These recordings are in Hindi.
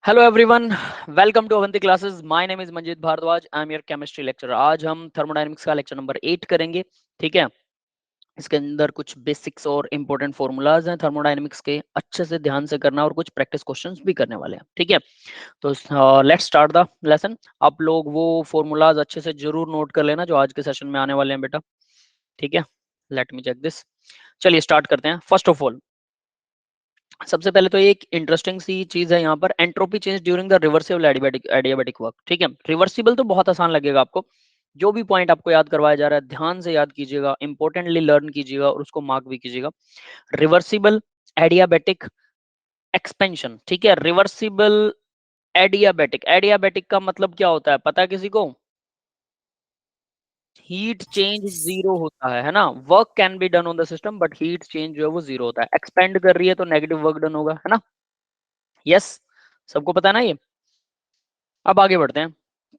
Hello everyone, welcome to Avanti classes. My name is Manjeet Bhardwaj. I am your chemistry lecturer. आज हम थर्मोडायनेमिक्स का लेक्चर नंबर 8 करेंगे। ठीक है, इसके अंदर कुछ बेसिक्स और इंपॉर्टेंट फॉर्मूलाज हैं थर्मोडायनेमिक्स के, अच्छे से ध्यान से करना और कुछ प्रैक्टिस क्वेश्चंस भी करने वाले हैं। ठीक है, तो लेट्स स्टार्ट द लेसन। आप लोग वो फॉर्मूलाज अच्छे से जरूर नोट कर लेना जो आज के सेशन में आने वाले हैं बेटा। ठीक है, लेट मी चेक दिस। चलिए स्टार्ट करते हैं। फर्स्ट ऑफ ऑल, सबसे पहले तो एक इंटरेस्टिंग सी चीज है यहाँ पर, entropy change during the reversible adiabatic work. ठीक है, रिवर्सिबल तो बहुत आसान लगेगा आपको। जो भी पॉइंट आपको याद करवाया जा रहा है ध्यान से याद कीजिएगा, इंपॉर्टेंटली लर्न कीजिएगा और उसको मार्क भी कीजिएगा। Reversible adiabatic expansion. ठीक है, रिवर्सिबल एडियाबैटिक, एडियाबैटिक का मतलब क्या होता है पता है किसी को? हीट चेंज जीरो होता है ना। Work can be done on the system but heat change जो है वो जीरो होता है। एक्सपेंड कर रही है तो नेगेटिव वर्क डन होगा, है ना। यस, सबको पता है ना ये। अब आगे बढ़ते हैं।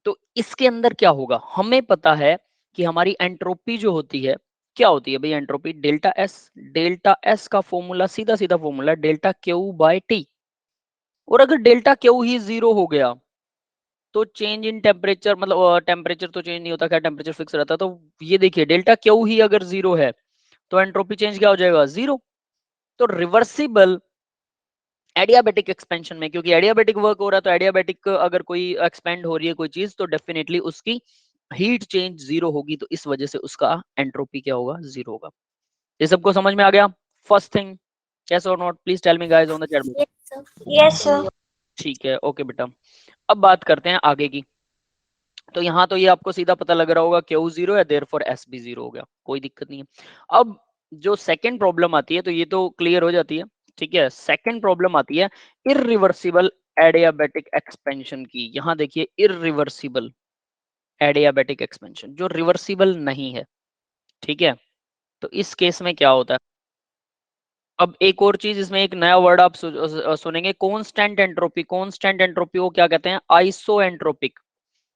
तो इसके अंदर क्या होगा, हमें पता है कि हमारी एंट्रोपी जो होती है, क्या होती है भाई entropy? Delta S. Delta S का फॉर्मूला सीधा सीधा formula delta Q by T. और अगर डेल्टा क्यू ही जीरो हो गया तो चेंज इन टेम्परेचर, मतलब टेम्परेचर तो चेंज नहीं होता, क्या टेम्परेचर फिक्स रहता है। तो ये देखिए, डेल्टा क्यू ही अगर जीरो है तो एंट्रोपी चेंज क्या हो जाएगा? जीरो। तो रिवर्सिबल एडियाबैटिक एक्सपेंशन में, क्योंकि एडियाबैटिक वर्क हो रहा है तो एडियाबैटिक अगर कोई एक्सपेंड हो रही है कोई चीज तो डेफिनेटली उसकी हीट चेंज जीरो होगी, तो इस वजह से उसका एंट्रोपी क्या होगा? जीरो होगा। ये सबको समझ में आ गया? फर्स्ट थिंग, यस और not? Please tell me guys on the chat box. Yes, sir. Yes, sir. ठीक है, ओके बेटा। अब बात करते हैं आगे की। तो यहाँ तो ये आपको सीधा पता लग रहा होगा, क्यू जीरो है देयरफॉर एस भी जीरो हो गया, कोई दिक्कत नहीं है। अब जो सेकंड प्रॉब्लम आती है तो ये तो क्लियर हो जाती है। ठीक है, सेकंड प्रॉब्लम आती है इररिवर्सिबल एडियाबैटिक एक्सपेंशन की। यहाँ देखिए, इररिवर्सिबल एडियाबैटिक एक्सपेंशन जो रिवर्सिबल नहीं है। ठीक है, तो इस केस में क्या होता है? अब एक और चीज, इसमें एक नया वर्ड आप सुनेंगे, कांस्टेंट एंट्रोपी। कांस्टेंट एंट्रोपी को क्या कहते हैं? Iso entropic.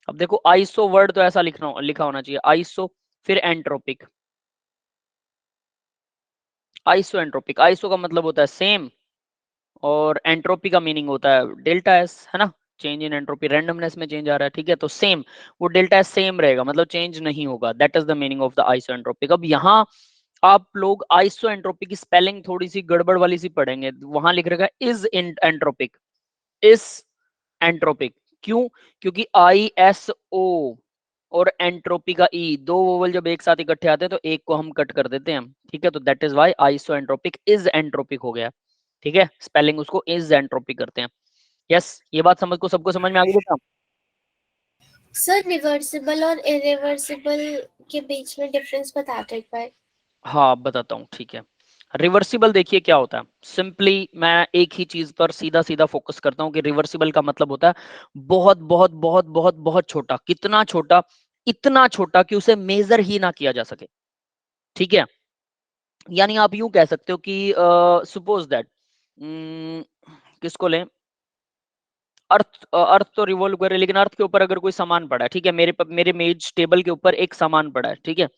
अब देखो, आइसो वर्ड तो ऐसा लिखा होना चाहिए, आइसो फिर एंट्रोपिक। आइसो एंट्रोपिक, आइसो का मतलब होता है सेम और एंट्रोपी का मीनिंग होता है डेल्टा एस, है ना। चेंज इन एंट्रोपी, रैंडमनेस में चेंज आ रहा है। ठीक है, तो सेम, वो डेल्टा एस सेम रहेगा, मतलब चेंज नहीं होगा। That is the meaning of the iso entropic. अब यहाँ आप लोग आइसो एंट्रोपिक की स्पेलिंग थोड़ी सी गड़बड़ वाली सी पढ़ेंगे। वहां लिख रखा है इज इन एंट्रोपिक, इस एंट्रोपिक। क्यों? क्योंकि आई एस ओ और एंट्रोपी का ई, दो वोवल जब एक साथ इकट्ठे आते हैं तो एक को हम कट कर देते हैं। ठीक है, तो that is why iso entropic is entropic हो गया। ठीक है, स्पेलिंग उसको इज एंट्रोपिक करते हैं। यस, ये बात समझ को सबको समझ में आ गई बेटा? सर रिवर्सिबल और इरिवर्सिबल के बीच में डिफरेंस बता दो एक बार। हाँ बताता हूँ। ठीक है, रिवर्सिबल देखिए क्या होता है। सिंपली मैं एक ही चीज पर सीधा सीधा फोकस करता हूँ कि रिवर्सिबल का मतलब होता है बहुत बहुत बहुत बहुत बहुत छोटा। कितना छोटा? इतना छोटा कि उसे मेजर ही ना किया जा सके। ठीक है, यानी आप यूं कह सकते हो कि सपोज दैट, किसको लें, अर्थ। अर्थ तो रिवॉल्व करे लेकिन अर्थ के ऊपर अगर कोई सामान पड़ा है, ठीक है, मेरे मेज टेबल के ऊपर एक सामान पड़ा है। ठीक है,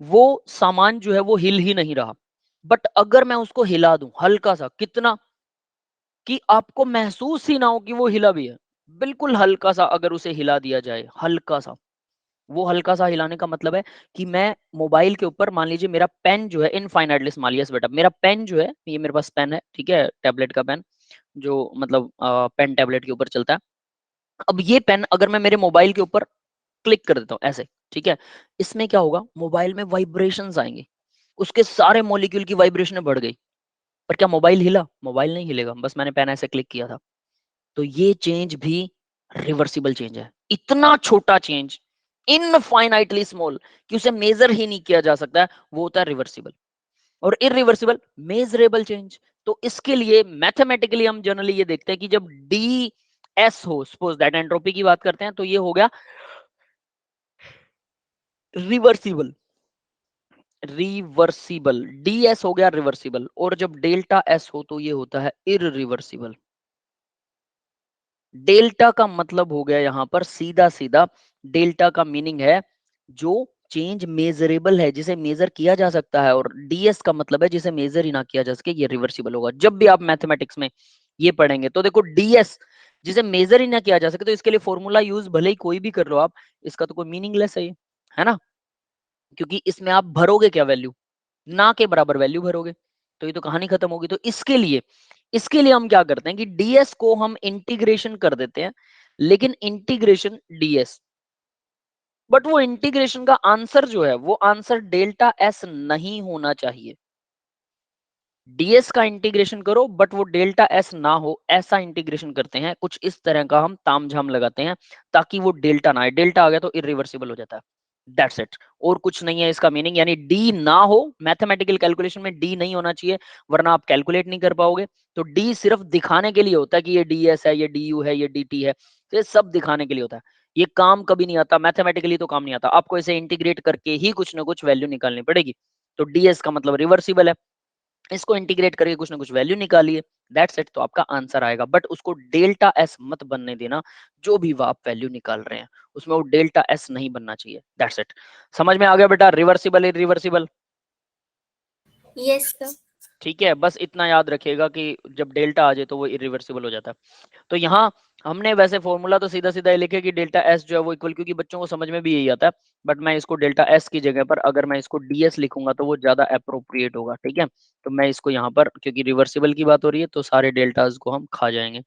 वो सामान जो है वो हिल ही नहीं रहा, बट अगर मैं उसको हिला दूं हल्का सा, कितना कि आपको महसूस ही ना हो कि वो हिला भी है, बिल्कुल हल्का सा अगर उसे हिला दिया जाए, हल्का सा। वो हल्का सा हिलाने का मतलब है कि मैं मोबाइल के ऊपर, मान लीजिए मेरा पेन जो है इनफाइनाइटली स्मॉल, यस बेटा, मेरा पेन जो है, ये मेरे पास पेन है, ठीक है, टैबलेट का पेन, जो मतलब पेन टैबलेट के ऊपर चलता है। अब ये पेन अगर मैं मेरे मोबाइल के ऊपर क्लिक कर देता हूँ ऐसे, ठीक है, इसमें क्या होगा? मोबाइल में वाइब्रेशंस आएंगे, उसके सारे मॉलिक्यूल की वाइब्रेशन बढ़ गई। पर क्या मोबाइल हिला? मोबाइल नहीं हिलेगा, बस मैंने पेन ऐसे क्लिक किया था। तो ये चेंज भी रिवर्सिबल चेंज है। इतना छोटा चेंज, इनफाइनाइटली स्मॉल, कि उसे मेजर ही नहीं किया जा सकता है, वो होता है रिवर्सिबल। और इरिवर्सिबल मेजरेबल चेंज। तो इसके लिए मैथमेटिकली हम जनरली ये देखते हैं कि जब डी एस हो, सपोज दैट एंट्रोपी की बात करते हैं, तो ये हो गया रिवर्सिबल। रिवर्सिबल डीएस हो गया रिवर्सिबल, और जब डेल्टा एस हो तो ये होता है इरिवर्सिबल। डेल्टा का मतलब हो गया यहां पर सीधा सीधा, डेल्टा का मीनिंग है जो चेंज मेजरेबल है, जिसे मेजर किया जा सकता है, और डीएस का मतलब है जिसे मेजर ही ना किया जा सके, ये रिवर्सिबल होगा। जब भी आप मैथमेटिक्स में ये पढ़ेंगे तो देखो, डीएस जिसे मेजर ही ना किया जा सके, तो इसके लिए फॉर्मूला यूज भले ही कोई भी कर लो आप, इसका तो कोई मीनिंगलेस है ये, है ना, क्योंकि इसमें आप भरोगे क्या वैल्यू, ना के बराबर वैल्यू भरोगे, तो ये तो कहानी खत्म होगी। तो इसके लिए हम क्या करते हैं कि डीएस को हम इंटीग्रेशन कर देते हैं, लेकिन इंटीग्रेशन डीएस, बट वो इंटीग्रेशन का आंसर जो है वो आंसर डेल्टा एस नहीं होना चाहिए। डीएस का इंटीग्रेशन करो बट वो डेल्टा एस ना हो, ऐसा इंटीग्रेशन करते हैं, कुछ इस तरह का हम तामझाम लगाते हैं ताकि वो डेल्टा ना आए, डेल्टा आ गया तो इरिवर्सिबल हो जाता है, दैट्स इट, और कुछ नहीं है इसका मीनिंग। यानी डी ना हो, मैथमेटिकल कैलकुलेशन में डी नहीं होना चाहिए, वरना आप कैलकुलेट नहीं कर पाओगे। तो डी सिर्फ दिखाने के लिए होता है कि ये डीएस है, ये डीयू है, ये डीटी है, तो ये सब दिखाने के लिए होता है, ये काम कभी नहीं आता मैथमेटिकली, तो काम नहीं आता आपको, इसे इंटीग्रेट करके ही कुछ ना कुछ वैल्यू निकालनी पड़ेगी। तो डीएस का मतलब रिवर्सिबल है, इसको इंटीग्रेट करके कुछ ना कुछ वैल्यू निकालिए, दैट्स इट, तो आपका आंसर आएगा। बट उसको डेल्टा एस मत बनने देना, जो भी आप वैल्यू निकाल रहे हैं उसमें वो डेल्टा एस नहीं बनना चाहिए, दैट्स इट। समझ में आ गया बेटा, रिवर्सिबल इरिवर्सिबल? Yes sir. ठीक है, बस इतना याद रखिएगा कि जब डेल्टा आ जाए तो वो इरिवर्सिबल हो जाता है। तो यहाँ हमने वैसे फॉर्मूला तो सीधा सीधा लिखे कि डेल्टा एस जो है वो इक्वल, क्योंकि बच्चों को समझ में भी यही आता है, बट मैं इसको डेल्टा एस की जगह पर अगर मैं इसको डीएस लिखूंगा तो वो ज्यादा अप्रोप्रिएट होगा, ठीक है। तो मैं इसको यहाँ पर, क्योंकि रिवर्सिबल की बात हो रही है तो सारे डेल्टाज को हम खा जाएंगे,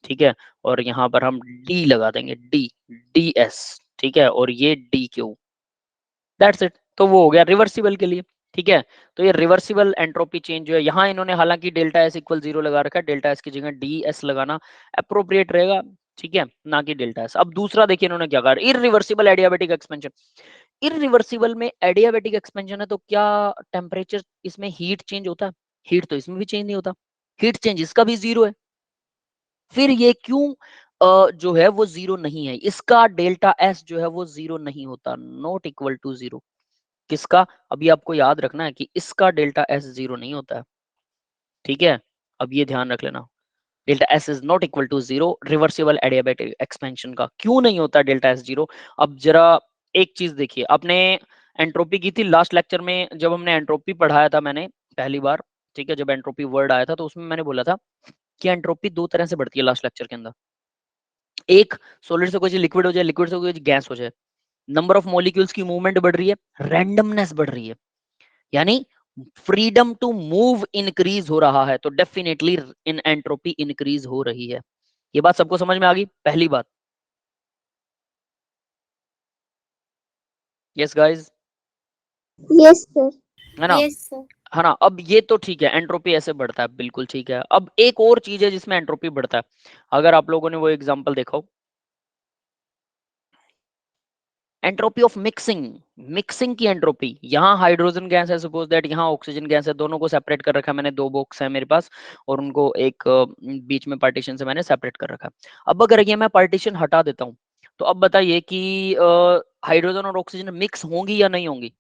ठीक है, और यहाँ पर हम डी लगा देंगे, डी डी एस, ठीक है, और ये डी क्यू, दैट्स इट। तो वो हो गया रिवर्सिबल के लिए, ठीक है। तो ये रिवर्सिबल एंट्रोपी चेंज जो है, यहाँ इन्होंने हालांकि डेल्टा एस इक्वल 0 लगा रखा है, डेल्टा एस की जगह डी एस लगाना अप्रोप्रिएट रहेगा, ठीक है, ना कि डेल्टा एस। अब दूसरा देखिए इन्होंने क्या कहा, इररिवर्सिबल एडियाबेटिक एक्सपेंशन। इररिवर्सिबल में एडियाबेटिक एक्सपेंशन है तो क्या टेम्परेचर इसमें हीट चेंज होता है? हीट तो इसमें भी चेंज नहीं होता, हीट चेंज इसका भी 0 है, फिर ये क्यों जो है वो 0 नहीं है, इसका डेल्टा एस जो है वो 0 नहीं होता, नॉट इक्वल टू 0। किसका? अभी आपको याद रखना है कि इसका डेल्टा एस 0 नहीं होता है, ठीक है, अब ये ध्यान रख लेना, delta S is not equal to 0, reversible adiabatic expansion का क्यों नहीं होता डेल्टा एस 0। अब जरा एक चीज देखिए, आपने एंट्रोपी की थी लास्ट लेक्चर में, जब हमने एंट्रोपी पढ़ाया था मैंने पहली बार, ठीक है, जब एंट्रोपी वर्ड आया था तो उसमें मैंने बोला था कि एंट्रोपी दो तरह से बढ़ती है लास्ट लेक्चर के अंदर, एक सॉलिड से कोई चीज लिक्विड हो जाए, लिक्विड से कोई चीज गैस हो जाए, नंबर ऑफ मॉलिक्यूल्स की मूवमेंट बढ़ रही है, रैंडमनेस बढ़ रही है, यानी फ्रीडम टू मूव इंक्रीज हो रहा है, तो डेफिनेटली इन एंट्रोपी इंक्रीज हो रही है। ये बात सबको समझ में आ गई, पहली बात। Yes guys, yes sir. है ना, यस सर। है ना। अब ये तो ठीक है, एंट्रोपी ऐसे बढ़ता है, बिल्कुल ठीक है। अब एक और चीज है जिसमें एंट्रोपी बढ़ता है, अगर आप लोगों ने वो एग्जांपल देखा हो, एंट्रोपी ऑफ मिक्सिंग, मिक्सिंग की एंट्रोपी, यहाँ हाइड्रोजन गैस है सपोज दैट, यहाँ ऑक्सीजन गैस है, दोनों को सेपरेट कर रखा है मैंने, दो बॉक्स है मेरे पास और उनको एक बीच में पार्टीशन से मैंने सेपरेट कर रखा है। अब अगर ये मैं पार्टीशन हटा देता हूँ तो अब बताइए कि हाइड्रोजन और ऑक्सीजन मिक्स होंगी या नहीं होंगी?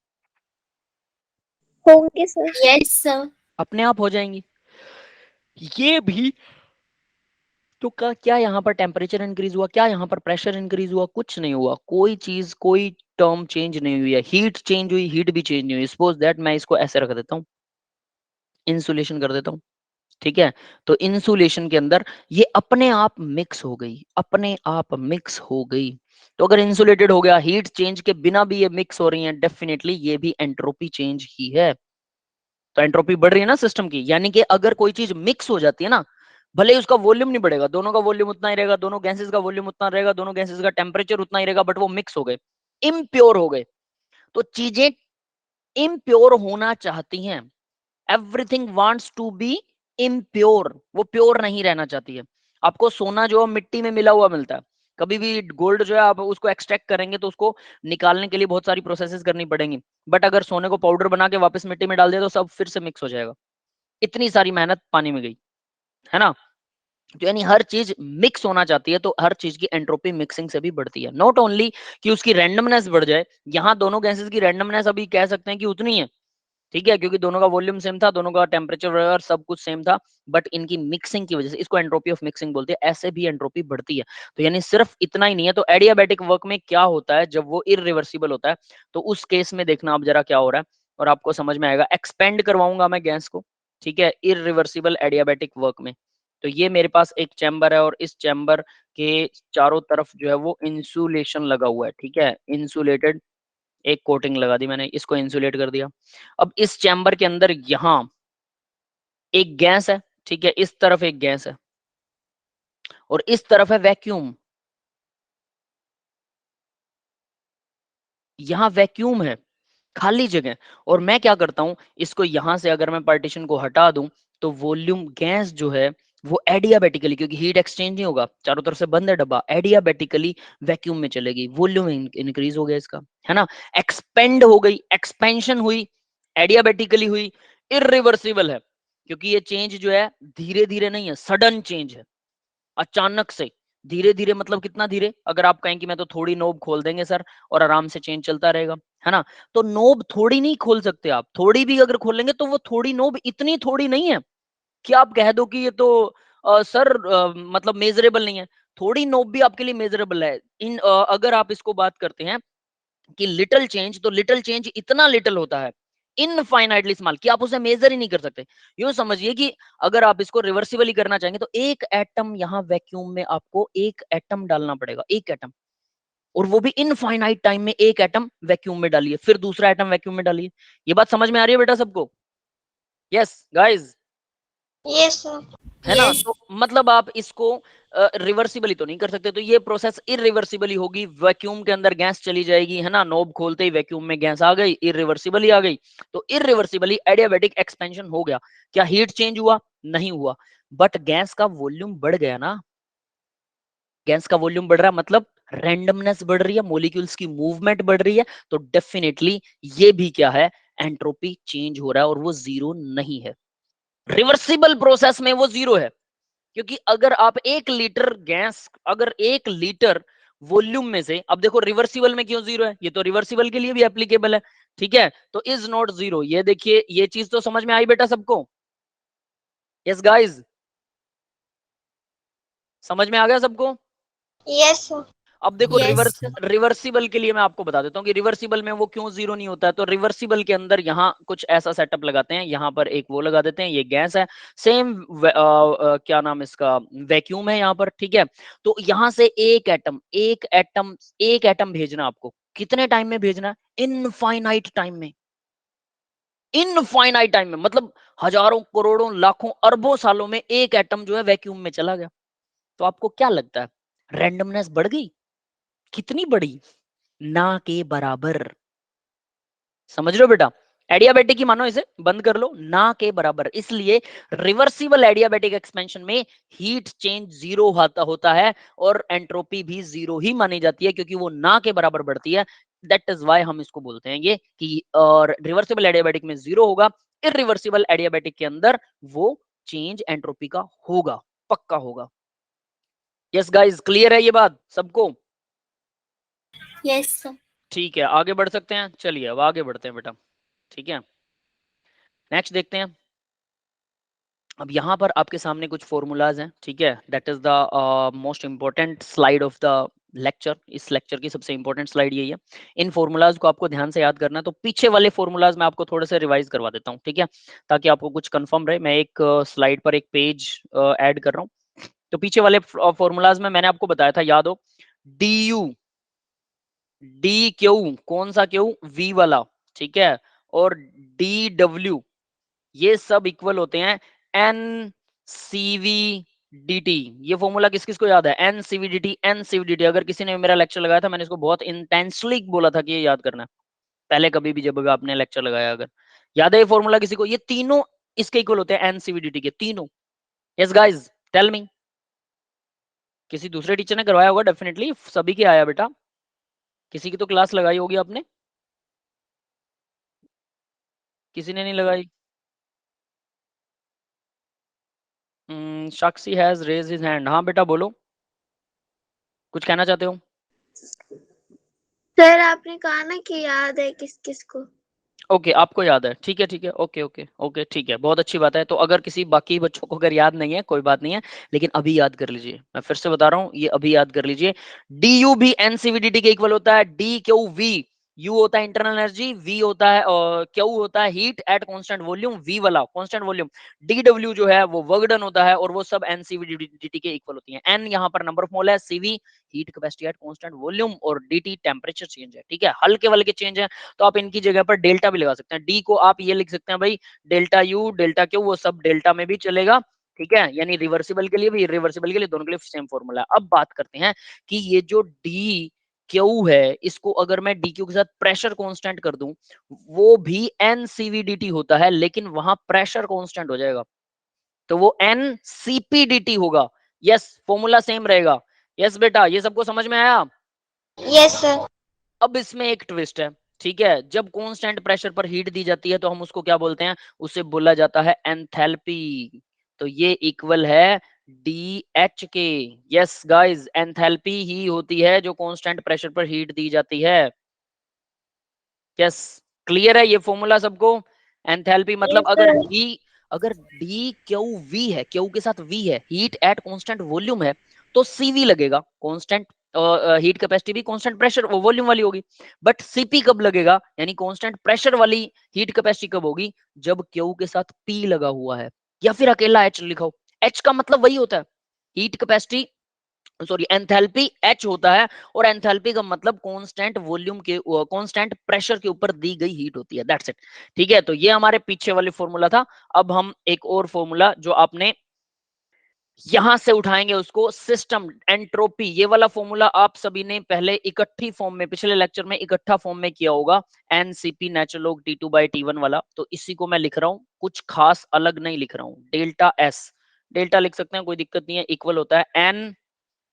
होंगे सर। Yes sir. अपने आप हो जाएंगी। ये भी तो क्या यहाँ पर टेम्परेचर इंक्रीज हुआ, क्या यहाँ पर प्रेशर इंक्रीज हुआ? कुछ नहीं हुआ, कोई चीज कोई टर्म चेंज नहीं हुई है, हीट चेंज हुई, हीट भी चेंज नहीं हुई। सपोज दैट मैं इसको ऐसे रख देता हूँ, इंसुलेशन कर देता हूँ, ठीक है, तो इंसुलेशन के अंदर ये अपने आप मिक्स हो गई, अपने आप मिक्स हो गई। तो अगर इंसुलेटेड हो गया, हीट चेंज के बिना भी ये मिक्स हो रही है, डेफिनेटली ये भी एंट्रोपी चेंज ही है। तो एंट्रोपी बढ़ रही है ना सिस्टम की, यानी कि अगर कोई चीज मिक्स हो जाती है ना, भले ही उसका वॉल्यूम नहीं बढ़ेगा, दोनों का वॉल्यूम उतना ही रहेगा, दोनों गैसेस का वॉल्यूम उतना रहेगा, दोनों गैसेस का टेम्परेचर उतना ही रहेगा, बट वो मिक्स हो गए, इम्प्योर हो गए। तो चीजें इम्प्योर होना चाहती हैं, everything wants to be impure, वो प्योर नहीं रहना चाहती है। आपको सोना जो मिट्टी में मिला हुआ मिलता है, कभी भी गोल्ड जो है आप उसको एक्सट्रैक्ट करेंगे तो उसको निकालने के लिए बहुत सारी प्रोसेसेस करनी पड़ेंगी, बट अगर सोने को पाउडर बना के वापस मिट्टी में डाल दिया तो सब फिर से मिक्स हो जाएगा, इतनी सारी मेहनत पानी में गई, है ना। तो यानी हर चीज मिक्स होना चाहती है, तो हर चीज की एंट्रोपी मिक्सिंग से भी बढ़ती है। नॉट ओनली कि उसकी रैंडमनेस बढ़ जाए, यहाँ दोनों गैसेस की रैंडमनेस अभी कह सकते हैं कि उतनी है, ठीक है, क्योंकि दोनों का वॉल्यूम सेम था, दोनों का टेम्परेचर और सब कुछ सेम था, बट इनकी मिक्सिंग की वजह से, इसको एंट्रोपी ऑफ मिक्सिंग बोलते हैं, ऐसे भी एंट्रोपी बढ़ती है। तो यानी सिर्फ इतना ही नहीं है। तो एडियाबैटिक वर्क में क्या होता है जब वो इरिवर्सिबल होता है, तो उस केस में देखना आप जरा क्या हो रहा है और आपको समझ में आएगा। एक्सपेंड करवाऊंगा मैं गैस को, ठीक है, इरिवर्सिबल एडियाबैटिक वर्क में, तो ये मेरे पास एक चैम्बर है और इस चैम्बर के चारों तरफ जो है वो इंसुलेशन लगा हुआ है, ठीक है, इंसुलेटेड एक कोटिंग लगा दी मैंने, इसको इंसुलेट कर दिया। अब इस चैम्बर के अंदर यहां एक गैस है, ठीक है, इस तरफ एक गैस है और इस तरफ है वैक्यूम। यहां वैक्यूम है, खाली जगह। और मैं क्या करता हूं, इसको यहां से अगर मैं पार्टीशन को हटा दूं तो वॉल्यूम गैस जो है वो एडियाबेटिकली, क्योंकि हीट एक्सचेंज नहीं होगा, चारों तरफ से बंद है डब्बा, एडियाबेटिकली वैक्यूम में चलेगी, वॉल्यूम इंक्रीज हो गया इसका, है ना, एक्सपेंड हो गई, एक्सपेंशन हुई, एडियाबेटिकली हुई, इरिवर्सिबल है, क्योंकि ये चेंज जो है धीरे धीरे नहीं है, सडन चेंज है, अचानक से। धीरे धीरे मतलब कितना धीरे, अगर आप कहें कि मैं तो थोड़ी नोब खोल देंगे सर और आराम से चेंज चलता रहेगा, है ना, तो नोब थोड़ी नहीं खोल सकते आप, थोड़ी भी अगर खोलेंगे तो वो थोड़ी नोब इतनी थोड़ी नहीं है कि आप कह दो कि ये तो सर मतलब मेजरेबल नहीं है। थोड़ी नोब भी आपके लिए मेजरेबल है। अगर आप इसको बात करते हैं कि लिटिल चेंज, तो लिटिल चेंज इतना लिटिल होता है, इनफाइनाइटली स्मॉल, कि आप उसे मेजर ही नहीं कर सकते। यूं समझिए कि अगर आप इसको रिवर्सिबली करना चाहेंगे तो एक एटम यहां वैक्यूम में आपको एक एटम डालना पड़ेगा, एक एटम, और वो भी इनफाइनाइट टाइम में एक एटम वैक्यूम में डालिए, फिर दूसरा एटम वैक्यूम में डालिए। ये बात समझ में आ रही है बेटा सबको? Yes guys, Yes, sir. है ना? तो मतलब आप इसको रिवर्सिबली तो नहीं कर सकते, तो ये प्रोसेस इरिवर्सिबली होगी, वैक्यूम के अंदर गैस चली जाएगी, है ना, नोब खोलते ही वैक्यूम में गैस आ गई, इरिवर्सिबली आ गई, तो इरिवर्सिबली एडियाबेटिक एक्सपेंशन हो गया। क्या हीट चेंज हुआ? नहीं हुआ, बट गैस का वॉल्यूम बढ़ गया ना। गैस का वॉल्यूम बढ़ रहा है मतलब रैंडमनेस बढ़ रही है, मॉलिक्यूल्स की मूवमेंट बढ़ रही है, तो डेफिनेटली ये भी क्या है, एंट्रोपी चेंज हो रहा है, और वो जीरो नहीं है। रिवर्सिबल प्रोसेस में वो जीरो है, क्योंकि अगर आप 1 लीटर गैस, अगर 1 लीटर वॉल्यूम में से, अब देखो रिवर्सिबल में क्यों जीरो है, ये तो रिवर्सिबल के लिए भी एप्लीकेबल है, ठीक है, तो इज नॉट जीरो। ये देखिए, ये चीज तो समझ में आई बेटा सबको? यस गाइस, समझ में आ गया सबको? Yes, sir. अब देखो Yes. रिवर्सिबल के लिए मैं आपको बता देता हूँ कि रिवर्सिबल में वो क्यों जीरो नहीं होता है। तो रिवर्सिबल के अंदर यहाँ कुछ ऐसा सेटअप लगाते हैं, यहाँ पर एक वो लगा देते हैं, ये गैस है, सेम क्या नाम इसका, वैक्यूम है यहाँ पर, ठीक है। तो यहाँ से एक एटम भेजना आपको, कितने टाइम में भेजना है? इनफाइनाइट टाइम में, इनफाइनाइट टाइम में, मतलब हजारों करोड़ों लाखों अरबों सालों में एक एटम जो है वैक्यूम में चला गया। तो आपको क्या लगता है, रैंडमनेस बढ़ गई? कितनी बड़ी? ना के बराबर। समझ रहे हो बेटा? एडियाबेटिक ही मानो, इसे बंद कर लो, ना के बराबर। इसलिए रिवर्सिबल एडियाबेटिक एक्सपेंशन में हीट चेंज जीरो होता है और एंट्रोपी भी जीरो ही मानी जाती है, क्योंकि वो ना के बराबर बढ़ती है। दैट इज वाई हम इसको बोलते हैं ये कि रिवर्सिबल एडियाबेटिक में जीरो होगा, इरिवर्सिबल एडियाबेटिक के अंदर वो चेंज एंट्रोपी का होगा, पक्का होगा। यस गाइस, क्लियर है ये बात सबको? Yes, sir. ठीक है, आगे बढ़ सकते हैं, चलिए अब आगे बढ़ते हैं बेटा, ठीक है। नेक्स्ट देखते हैं। अब यहाँ पर आपके सामने कुछ फॉर्मूलाज हैं, ठीक है, that is the most important slide of the lecture. इस लेक्चर की सबसे इंपॉर्टेंट स्लाइड यही है। इन फॉर्मूलाज को आपको ध्यान से याद करना है, तो पीछे वाले फॉर्मूलाज मैं आपको थोड़े से रिवाइज करवा देता हूँ, ठीक है, ताकि आपको कुछ कंफर्म रहे। मैं एक स्लाइड पर एक पेज ऐड कर रहा हूँ। तो पीछे वाले फॉर्मूलाज में मैंने आपको बताया था, याद हो, डी यू, डी क्यू, कौन सा क्यू? वी वाला, ठीक है, और डी डब्ल्यू, ये सब इक्वल होते हैं एन सीवी डी टी। ये फॉर्मूला किस किस को याद है? N Cv d T, n Cv d T. अगर किसी ने मेरा लेक्चर लगाया था, मैंने इसको बहुत इंटेंसली बोला था कि ये याद करना है, पहले कभी भी जब आपने लेक्चर लगाया, अगर याद है ये फॉर्मूला किसी को? ये तीनों इसके इक्वल होते हैं, एन सीवी डी टी के तीनों। Yes guys, tell me. किसी दूसरे टीचर ने करवाया होगा डेफिनेटली, सभी के आया बेटा, किसी की तो क्लास लगाई होगी आपने, किसी ने नहीं लगाई? साक्षी हैज रेज हिज हैंड। हाँ बेटा बोलो, कुछ कहना चाहते हो? सर आपने कहा ना कि याद है किस किस को। ओके, आपको याद है, ठीक है ठीक है, ओके ओके ओके, ठीक है, बहुत अच्छी बात है। तो अगर किसी बाकी बच्चों को अगर याद नहीं है, कोई बात नहीं है, लेकिन अभी याद कर लीजिए। मैं फिर से बता रहा हूँ, ये अभी याद कर लीजिए। डी यू भी एनसीवीडीटी के इक्वल होता है, डी क्यू वी U होता है इंटरनल एनर्जी, V होता है Q होता है heat at constant volume, V वाला कांस्टेंट वॉल्यूम, dW जो है वो वर्क डन होता है और वो सब NCV/dt के इक्वल होती है। N यहाँ पर नंबर ऑफ मोल है, CV heat capacity at constant volume और DT टेम्परेचर चेंज है। ठीक है, हल्के वल्के चेंज है तो आप इनकी जगह पर डेल्टा भी लगा सकते हैं। D को आप ये लिख सकते हैं भाई डेल्टा U डेल्टा Q, वो सब डेल्टा में भी चलेगा। ठीक है, यानी रिवर्सिबल के लिए भी रिवर्सिबल के लिए दोनों के लिए सेम फॉर्मूला है। अब बात करते हैं कि ये जो डी क्यू है, इसको अगर मैं डी क्यू के साथ प्रेशर कांस्टेंट कर दूं, वो भी एनसीवीडीटी होता है लेकिन वहां प्रेशर कांस्टेंट हो जाएगा, तो वो एनसीपीडीटी होगा। यस, फॉर्मूला सेम रहेगा। यस बेटा, ये सबको समझ में आया? Yes sir. अब इसमें एक ट्विस्ट है। ठीक है, जब कांस्टेंट प्रेशर पर हीट दी जाती है तो हम उसको क्या बोलते हैं? उसे बोला जाता है एंथैल्पी। तो ये इक्वल है डी एच के। यस गाइस, एंथैल्पी ही होती है जो कांस्टेंट प्रेशर पर हीट दी जाती है। यस, क्लियर है ये फॉर्मूला सबको? एंथैल्पी मतलब Yes, अगर डी क्यू वी है, क्यू के साथ वी है, हीट एट कांस्टेंट वॉल्यूम है, तो सीवी लगेगा। कांस्टेंट हीट कैपेसिटी भी कांस्टेंट प्रेशर वॉल्यूम वाली होगी, बट सीपी कब लगेगा, यानी कांस्टेंट प्रेशर वाली हीट कैपेसिटी कब होगी? जब क्यू के साथ पी लगा हुआ है या फिर अकेला एच लिखो। एच का मतलब वही होता है, heat capacity, sorry enthalpy H होता है, और एंथैल्पी का मतलब कांस्टेंट वॉल्यूम के कांस्टेंट प्रेशर के ऊपर दी गई हीट होती है। That's it. ठीक है, तो ये हमारे पीछे वाले फॉर्मूला था। अब हम एक और फॉर्मूला जो आपने यहां से उठाएंगे उसको सिस्टम एंट्रोपी। ये वाला फॉर्मूला आप सभी ने पहले इकट्ठी फॉर्म में, पिछले लेक्चर में इकट्ठा फॉर्म में किया होगा, एनसीपी नेचुरल लॉग T2/T1 वाला। तो इसी को मैं लिख रहा हूं, कुछ खास अलग नहीं लिख रहा हूं। डेल्टा एस, डेल्टा लिख सकते हैं, कोई दिक्कत नहीं है, इक्वल होता है एन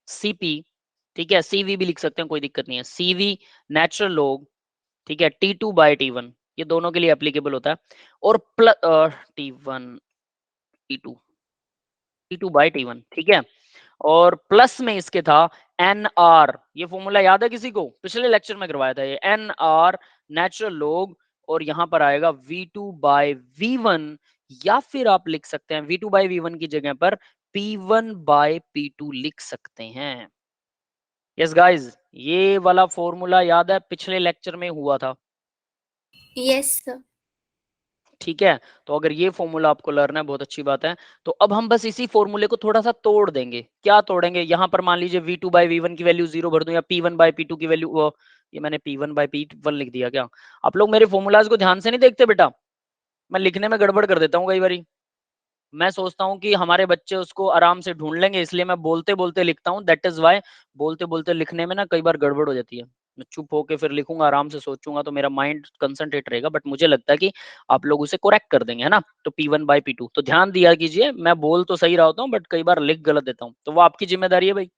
सीपी। ठीक है, सीवी भी लिख सकते हैं, कोई दिक्कत नहीं है, सीवी नेचुरल लॉग, ठीक है, T2/T1, ये दोनों के लिए एप्लीकेबल होता है। और प्लस T1 T2 T2/T1, ठीक है, और प्लस में इसके था एन आर। ये फॉर्मूला याद है किसी को? पिछले लेक्चर में करवाया था ये, एन आर नेचुरल लॉग, और यहां पर आएगा V2/V1, या फिर आप लिख सकते हैं V2/V1 की जगह पर P1/P2 लिख सकते हैं। यस गाइस, ये वाला फॉर्मूला याद है, पिछले लेक्चर में हुआ था। Yes sir. ठीक है, तो अगर ये फॉर्मूला आपको लर्न है, बहुत अच्छी बात है। तो अब हम बस इसी फॉर्मूले को थोड़ा सा तोड़ देंगे। क्या तोड़ेंगे? यहां पर मान लीजिए V2/V1 की वैल्यू 0 भर दूं, या P1/P2 की वैल्यू, ये मैंने P1/P1 लिख दिया क्या? आप लोग मेरे फॉर्मूलाज को ध्यान से नहीं देखते बेटा? मैं लिखने में गड़बड़ कर देता हूँ कई बारी। मैं सोचता हूँ कि हमारे बच्चे उसको आराम से ढूंढ लेंगे, इसलिए मैं बोलते बोलते लिखता हूँ। दैट इज वाई बोलते बोलते लिखने में ना कई बार गड़बड़ हो जाती है। मैं चुप होके फिर लिखूंगा, आराम से सोचूंगा, तो मेरा माइंड कंसंट्रेट रहेगा, बट मुझे लगता है कि आप लोग उसे करेक्ट कर देंगे, है ना? तो P1/P2 तो ध्यान दिया कीजिए, मैं बोल तो सही रहा होता हूँ बट कई बार लिख गलत देता हूँ, तो वो आपकी जिम्मेदारी है भाई।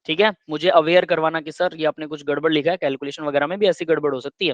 ठीक है, मुझे अवेयर करवाना कि सर ये आपने कुछ गड़बड़ लिखा है, कैलकुलेशन वगैरह में भी ऐसी गड़बड़ हो सकती है।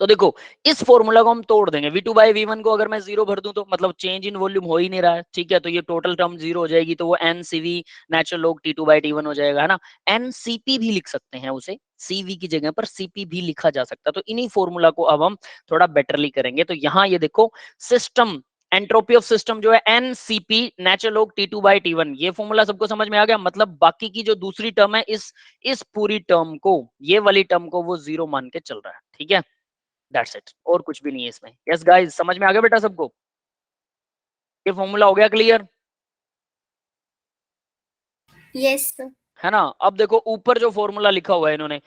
तो देखो, इस फॉर्मूला को हम तोड़ देंगे। V2/V1 को अगर मैं 0 भर दूं तो मतलब चेंज इन वॉल्यूम हो ही नहीं रहा है। ठीक है, तो ये टोटल टर्म 0 हो जाएगी, तो वो NCV नेचुरल लॉग T2/T1 हो जाएगा, है ना? NCP भी लिख सकते हैं उसे, CV की जगह पर CP भी लिखा जा सकता है। तो इन्हीं फॉर्मूला को अब हम थोड़ा बेटरली करेंगे। तो यहाँ ये देखो, सिस्टम एंट्रोपी ऑफ सिस्टम जो है NCP नेचुरल लॉग T2/T1, ये फॉर्मूला सबको समझ में आ गया? मतलब बाकी की जो दूसरी टर्म है, इस पूरी टर्म को, ये वाली टर्म को वो 0 मान के चल रहा है। ठीक है, दैट्स इट, और कुछ भी नहीं है इसमें। यस गाइस, समझ में आ गया बेटा सबको? ये फॉर्मूला हो गया क्लियर? Yes sir. है ना? अब देखो ऊपर जो फॉर्मूला लिखा हुआ है इन्होंने,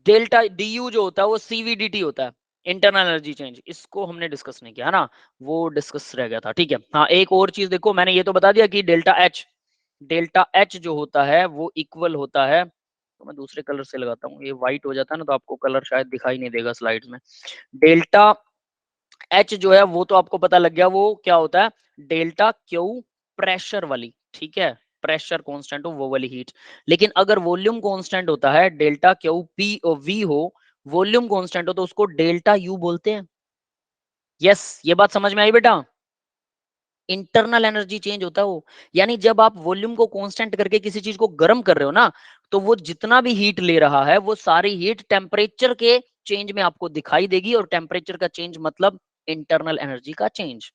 डेल्टा DU जो होता है वो CVDT होता है, इंटरनल एनर्जी चेंज। इसको हमने डिस्कस नहीं किया, है ना? वो डिस्कस रह गया था। ठीक है, हाँ, एक और चीज देखो, मैंने ये तो बता दिया कि डेल्टा H जो होता है वो इक्वल होता है, तो मैं दूसरे कलर से लगाता हूँ, ये व्हाइट हो जाता है ना, तो आपको कलर शायद दिखाई नहीं देगा स्लाइड्स में। डेल्टा H जो है वो तो आपको पता लग गया, वो क्या होता है? डेल्टा क्यू प्रेशर वाली, ठीक है, प्रेशर कांस्टेंट हो वो वाली हीट। लेकिन अगर वॉल्यूम कांस्टेंट होता है, डेल्टा क्यू पी और वी हो, वॉल्यूम कांस्टेंट हो, तो उसको डेल्टा यू बोलते हैं। यस, ये बात समझ में आई बेटा? इंटरनल एनर्जी चेंज होता है वो, यानी जब आप वॉल्यूम को कांस्टेंट करके किसी चीज को गर्म कर रहे हो ना, तो वो जितना भी हीट ले रहा है, वो सारी हीट टेम्परेचर के चेंज में आपको दिखाई देगी, और टेम्परेचर का चेंज मतलब इंटरनल एनर्जी का चेंज।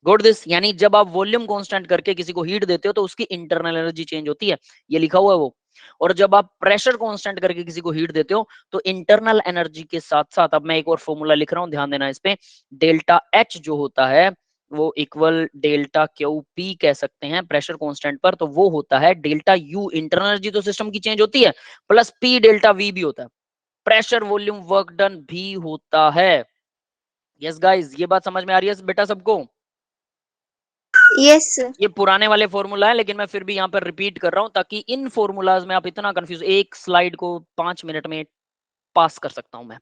गुड दिस, यानी जब आप वॉल्यूम कांस्टेंट करके किसी को हीट देते हो तो उसकी इंटरनल एनर्जी चेंज होती है, ये लिखा हुआ है वो। और जब आप प्रेशर कांस्टेंट करके किसी को हीट देते हो तो इंटरनल एनर्जी के साथ साथ, अब मैं एक और फॉर्मूला लिख रहा हूं, ध्यान देना इस पे, डेल्टा एच जो होता है वो इक्वल डेल्टा क्यू पी कह सकते हैं प्रेशर कांस्टेंट पर, तो वो होता है डेल्टा यू, इंटरनल एनर्जी तो सिस्टम की चेंज होती है, प्लस पी डेल्टा वी भी होता है, प्रेशर वॉल्यूम वर्क डन भी होता है। यस गाइस, ये बात समझ में आ रही है बेटा सबको? Yes sir. ये पुराने वाले फॉर्मूला है लेकिन मैं फिर भी यहाँ पर रिपीट कर रहा हूं ताकि इन फॉर्मूलाज में आप इतना कंफ्यूज, एक स्लाइड को 5 मिनट में पास कर सकता हूं मैं,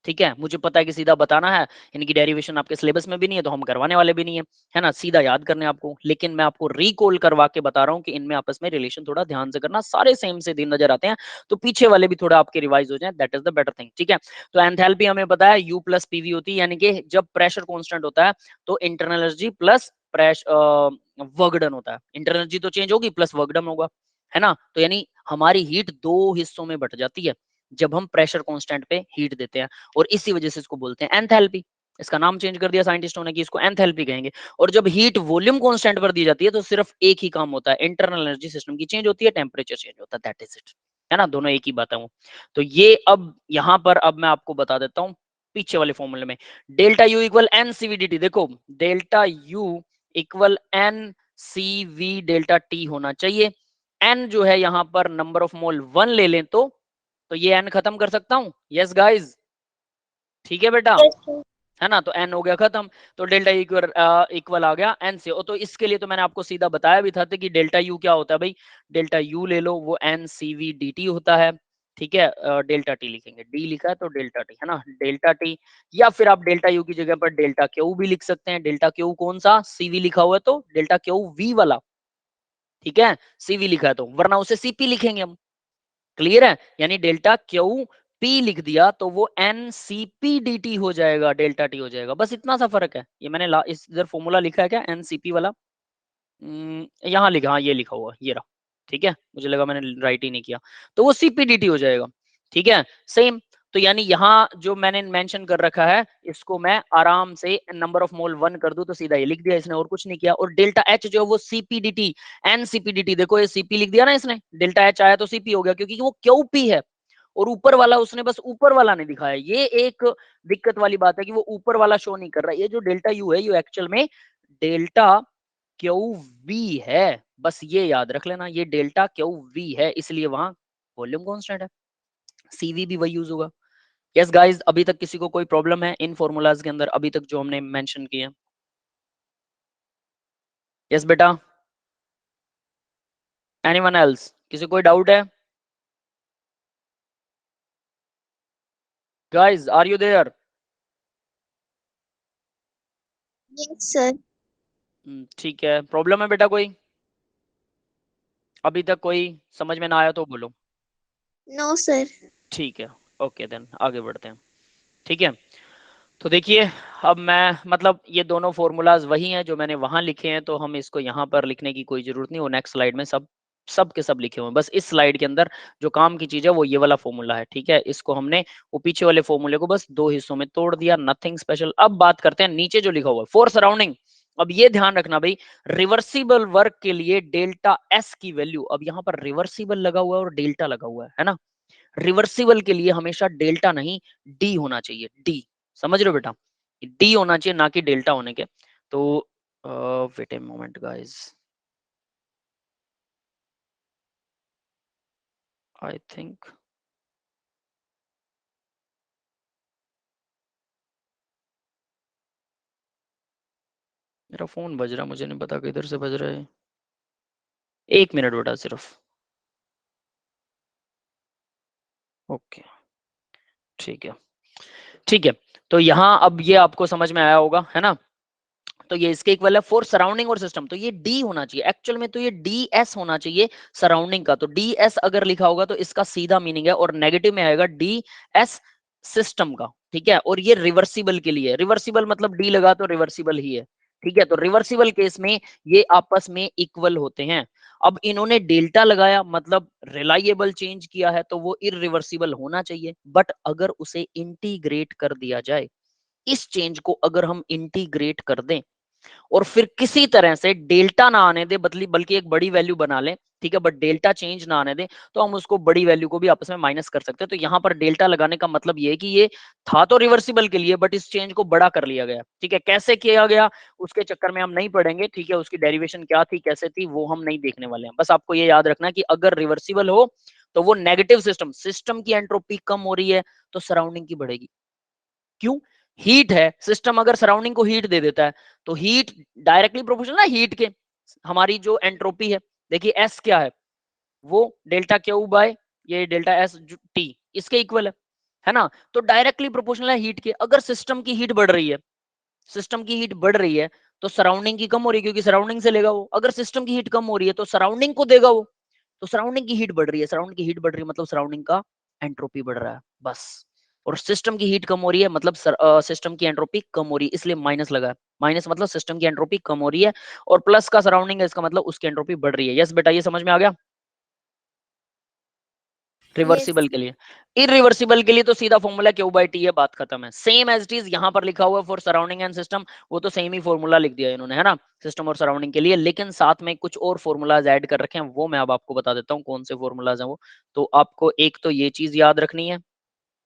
ठीक है। मुझे पता है कि सीधा बताना है, इनकी डेरिवेशन आपके सिलेबस में भी नहीं है तो हम करवाने वाले भी नहीं है ना, सीधा याद करने आपको, लेकिन मैं आपको रिकॉल करवा के बता रहा हूं कि इनमें आपस में रिलेशन थोड़ा ध्यान से करना, सारे सेम से दिन नजर आते हैं तो पीछे वाले भी थोड़ा आपके रिवाइज हो जाए, that is the better thing, ठीक है। तो एंथैल्पी हमें पता है U प्लस पीवी होती है, यानी कि जब प्रेशर कॉन्स्टेंट होता है तो internal energy plus work done होता है, इंटरनल एनर्जी तो चेंज होगी प्लस वर्क डन होगा, है ना। तो यानी हमारी हीट दो हिस्सों में बट जाती है जब हम प्रेशर कांस्टेंट पे हीट देते हैं, और इसी वजह से इसको बोलते हैं एंथैल्पी। इसका नाम चेंज कर दिया साइंटिस्टों ने कि इसको एंथैल्पी कहेंगे। और जब हीट वॉल्यूम कांस्टेंट पर दी जाती है तो सिर्फ एक ही काम होता है, इंटरनल एनर्जी सिस्टम की चेंज होती है, टेम्परेचर चेंज होता है, दैट इज इट, है ना। दोनों एक ही बात है वो। तो ये अब यहाँ पर अब मैं आपको बता देता हूँ पीछे वाले फॉर्मूले में, delta U equal n Cv d T, देखो delta U equal n Cv delta T होना चाहिए। एन जो है यहाँ पर नंबर ऑफ मोल 1 ले लें तो ये एन खत्म कर सकता हूं, यस गाइज, ठीक है बेटा, यस सर। है ना। तो एन हो गया खत्म, तो डेल्टा इक्वल आ गया एन से। तो इसके लिए तो मैंने आपको सीधा बताया भी था कि डेल्टा यू क्या होता है भाई, डेल्टा यू ले लो, वो n C V d T होता है, ठीक है। डेल्टा टी लिखेंगे, डी लिखा है तो डेल्टा टी, है ना, डेल्टा टी। या फिर आप डेल्टा यू की जगह पर डेल्टा क्यू भी लिख सकते हैं, डेल्टा क्यू कौन सा, सीवी लिखा हुआ है तो डेल्टा क्यू वी वाला, ठीक है, सीवी लिखा है तो, वरना उसे सीपी लिखेंगे हम, क्लियर है। यानी डेल्टा क्यू पी लिख दिया तो वो n C P d T हो जाएगा, डेल्टा टी हो जाएगा, बस इतना सा फर्क है। ये मैंने इस इधर फॉर्मूला लिखा है क्या, एन सी पी वाला, यहाँ लिखा, हाँ ये लिखा हुआ, ये रहा, ठीक है, मुझे लगा मैंने राइट ही नहीं किया, तो वो सीपीडीटी हो जाएगा, ठीक है, सेम। तो यानी यहाँ जो मैंने मेंशन कर रखा है इसको मैं आराम से नंबर ऑफ मोल 1 कर दूं तो सीधा ये लिख दिया इसने, और कुछ नहीं किया। और डेल्टा एच जो है वो सीपीडीटी, एन सीपीडीटी, देखो ये सीपी लिख दिया ना इसने, डेल्टा एच आया तो सीपी हो गया क्योंकि वो क्यूपी है, और ऊपर वाला उसने बस ऊपर वाला नहीं दिखाया, ये एक दिक्कत वाली बात है कि वो ऊपर वाला शो नहीं कर रहा। ये जो डेल्टा यू है ये एक्चुअल में डेल्टा क्यू वी है, बस ये याद रख लेना, ये डेल्टा क्यू वी है, इसलिए वहां वॉल्यूम कांस्टेंट है, सीवी भी वही यूज होगा। यस गाइस, अभी तक किसी को कोई प्रॉब्लम है इन फॉर्मूलाज के अंदर अभी तक जो हमने मेंशन किए? यस बेटा, एनीवन एल्स, किसी कोई डाउट है? Guys are you there? Yes sir. ठीक है, प्रॉब्लम है बेटा कोई? अभी तक कोई समझ में ना आया तो बोलो। No sir. ठीक है, ओके देन आगे बढ़ते हैं, ठीक है। तो देखिए, अब मैं मतलब ये दोनों फॉर्मूलाज वही हैं जो मैंने वहां लिखे हैं, तो हम इसको यहाँ पर लिखने की कोई जरूरत नहीं, वो नेक्स्ट स्लाइड में सब के सब लिखे हुए हैं। बस इस स्लाइड के अंदर जो काम की चीज है वो ये वाला फॉर्मूला है, ठीक है। इसको हमने वो पीछे वाले फॉर्मूले को बस दो हिस्सों में तोड़ दिया, नथिंग स्पेशल। अब बात करते हैं नीचे जो लिखा हुआ है फॉर सराउंडिंग। अब ये ध्यान रखना भाई, रिवर्सिबल वर्क के लिए डेल्टा एस की वैल्यू, अब यहाँ पर रिवर्सिबल लगा हुआ है और डेल्टा लगा हुआ है ना, रिवर्सिबल के लिए हमेशा डेल्टा नहीं डी होना चाहिए, डी, समझ रहे हो बेटा, डी होना चाहिए ना कि डेल्टा होने के। तो wait a moment guys, I think मेरा फोन बज रहा, मुझे नहीं पता किधर से बज रहा है, 1 मिनट बेटा सिर्फ, ओके ठीक है, ठीक है। तो यहाँ अब ये आपको समझ में आया होगा, है ना। तो ये इसके इक्वल है फॉर सराउंडिंग और सिस्टम, तो ये डी होना चाहिए एक्चुअल में, तो ये डी एस होना चाहिए सराउंडिंग का, तो डी एस अगर लिखा होगा तो इसका सीधा मीनिंग है, और नेगेटिव में आएगा डी एस सिस्टम का, ठीक है। और ये रिवर्सिबल के लिए, रिवर्सिबल मतलब डी लगा तो रिवर्सिबल ही है, ठीक है। तो रिवर्सिबल केस में ये आपस में इक्वल होते हैं। अब इन्होंने डेल्टा लगाया मतलब रिलायबल चेंज किया है तो वो इरिवर्सिबल होना चाहिए, बट अगर उसे इंटीग्रेट कर दिया जाए, इस चेंज को अगर हम इंटीग्रेट कर दें और फिर किसी तरह से डेल्टा ना आने दे, बल्कि एक बड़ी वैल्यू बना ले, ठीक है, बट डेल्टा चेंज ना आने दे, तो हम उसको बड़ी वैल्यू को भी आपस में माइनस कर सकते हैं। तो यहाँ पर डेल्टा लगाने का मतलब ये है कि ये था तो रिवर्सिबल के लिए, बट इस चेंज को बड़ा कर लिया गया, ठीक है। कैसे किया गया उसके चक्कर में हम नहीं पढ़ेंगे, ठीक है, उसकी डेरिवेशन क्या थी, कैसे थी, वो हम नहीं देखने वाले हैं। बस आपको ये याद रखना है कि अगर रिवर्सिबल हो तो वो नेगेटिव सिस्टम की एंट्रोपी कम हो रही है तो सराउंडिंग की बढ़ेगी। क्यों? हीट है, सिस्टम अगर सराउंडिंग को हीट दे देता है तो हीट डायरेक्टली प्रोपोर्शनल है हीट के, हमारी जो एंट्रोपी है, देखिए एस क्या है, वो डेल्टा क्यू बाय ये डेल्टा एस टी इसके इक्वल है ना, तो डायरेक्टली प्रोपोर्शनल है हीट के। अगर सिस्टम की हीट बढ़ रही है, सिस्टम की हीट बढ़ रही है तो सराउंडिंग की कम हो रही है, क्योंकि सराउंडिंग से लेगा वो। अगर सिस्टम की हीट कम हो रही है तो सराउंडिंग को देगा वो, तो सराउंडिंग की हीट बढ़ रही है, सराउंडिंग की हीट बढ़ रही है मतलब सराउंडिंग का एंट्रोपी बढ़ रहा है, बस। और सिस्टम की हीट कम हो रही है मतलब सिस्टम की एंट्रोपी कम हो रही है, इसलिए माइनस लगा है। माइनस मतलब सिस्टम की एंट्रोपी कम हो रही है, और प्लस का सराउंडिंग है, इसका मतलब उसकी एंट्रोपी बढ़ रही है। यस बेटा, ये समझ में आ गया? रिवर्सिबल के लिए। इरिवर्सिबल के लिए तो सीधा फॉर्मूला क्यू बाई टी है, बात खत्म है। सेम एज इट इज यहाँ पर लिखा हुआ है फॉर सराउंडिंग एंड सिस्टम, वो तो सेम ही फॉर्मूला लिख दिया इन्होंने, है ना, सिस्टम और सराउंडिंग के लिए, लेकिन साथ में कुछ और फॉर्मूलाज ऐड कर रखे हैं, वो मैं अब आपको बता देता हूँ कौन से फॉर्मूलाज हैं वो। तो आपको एक तो ये चीज याद रखनी है,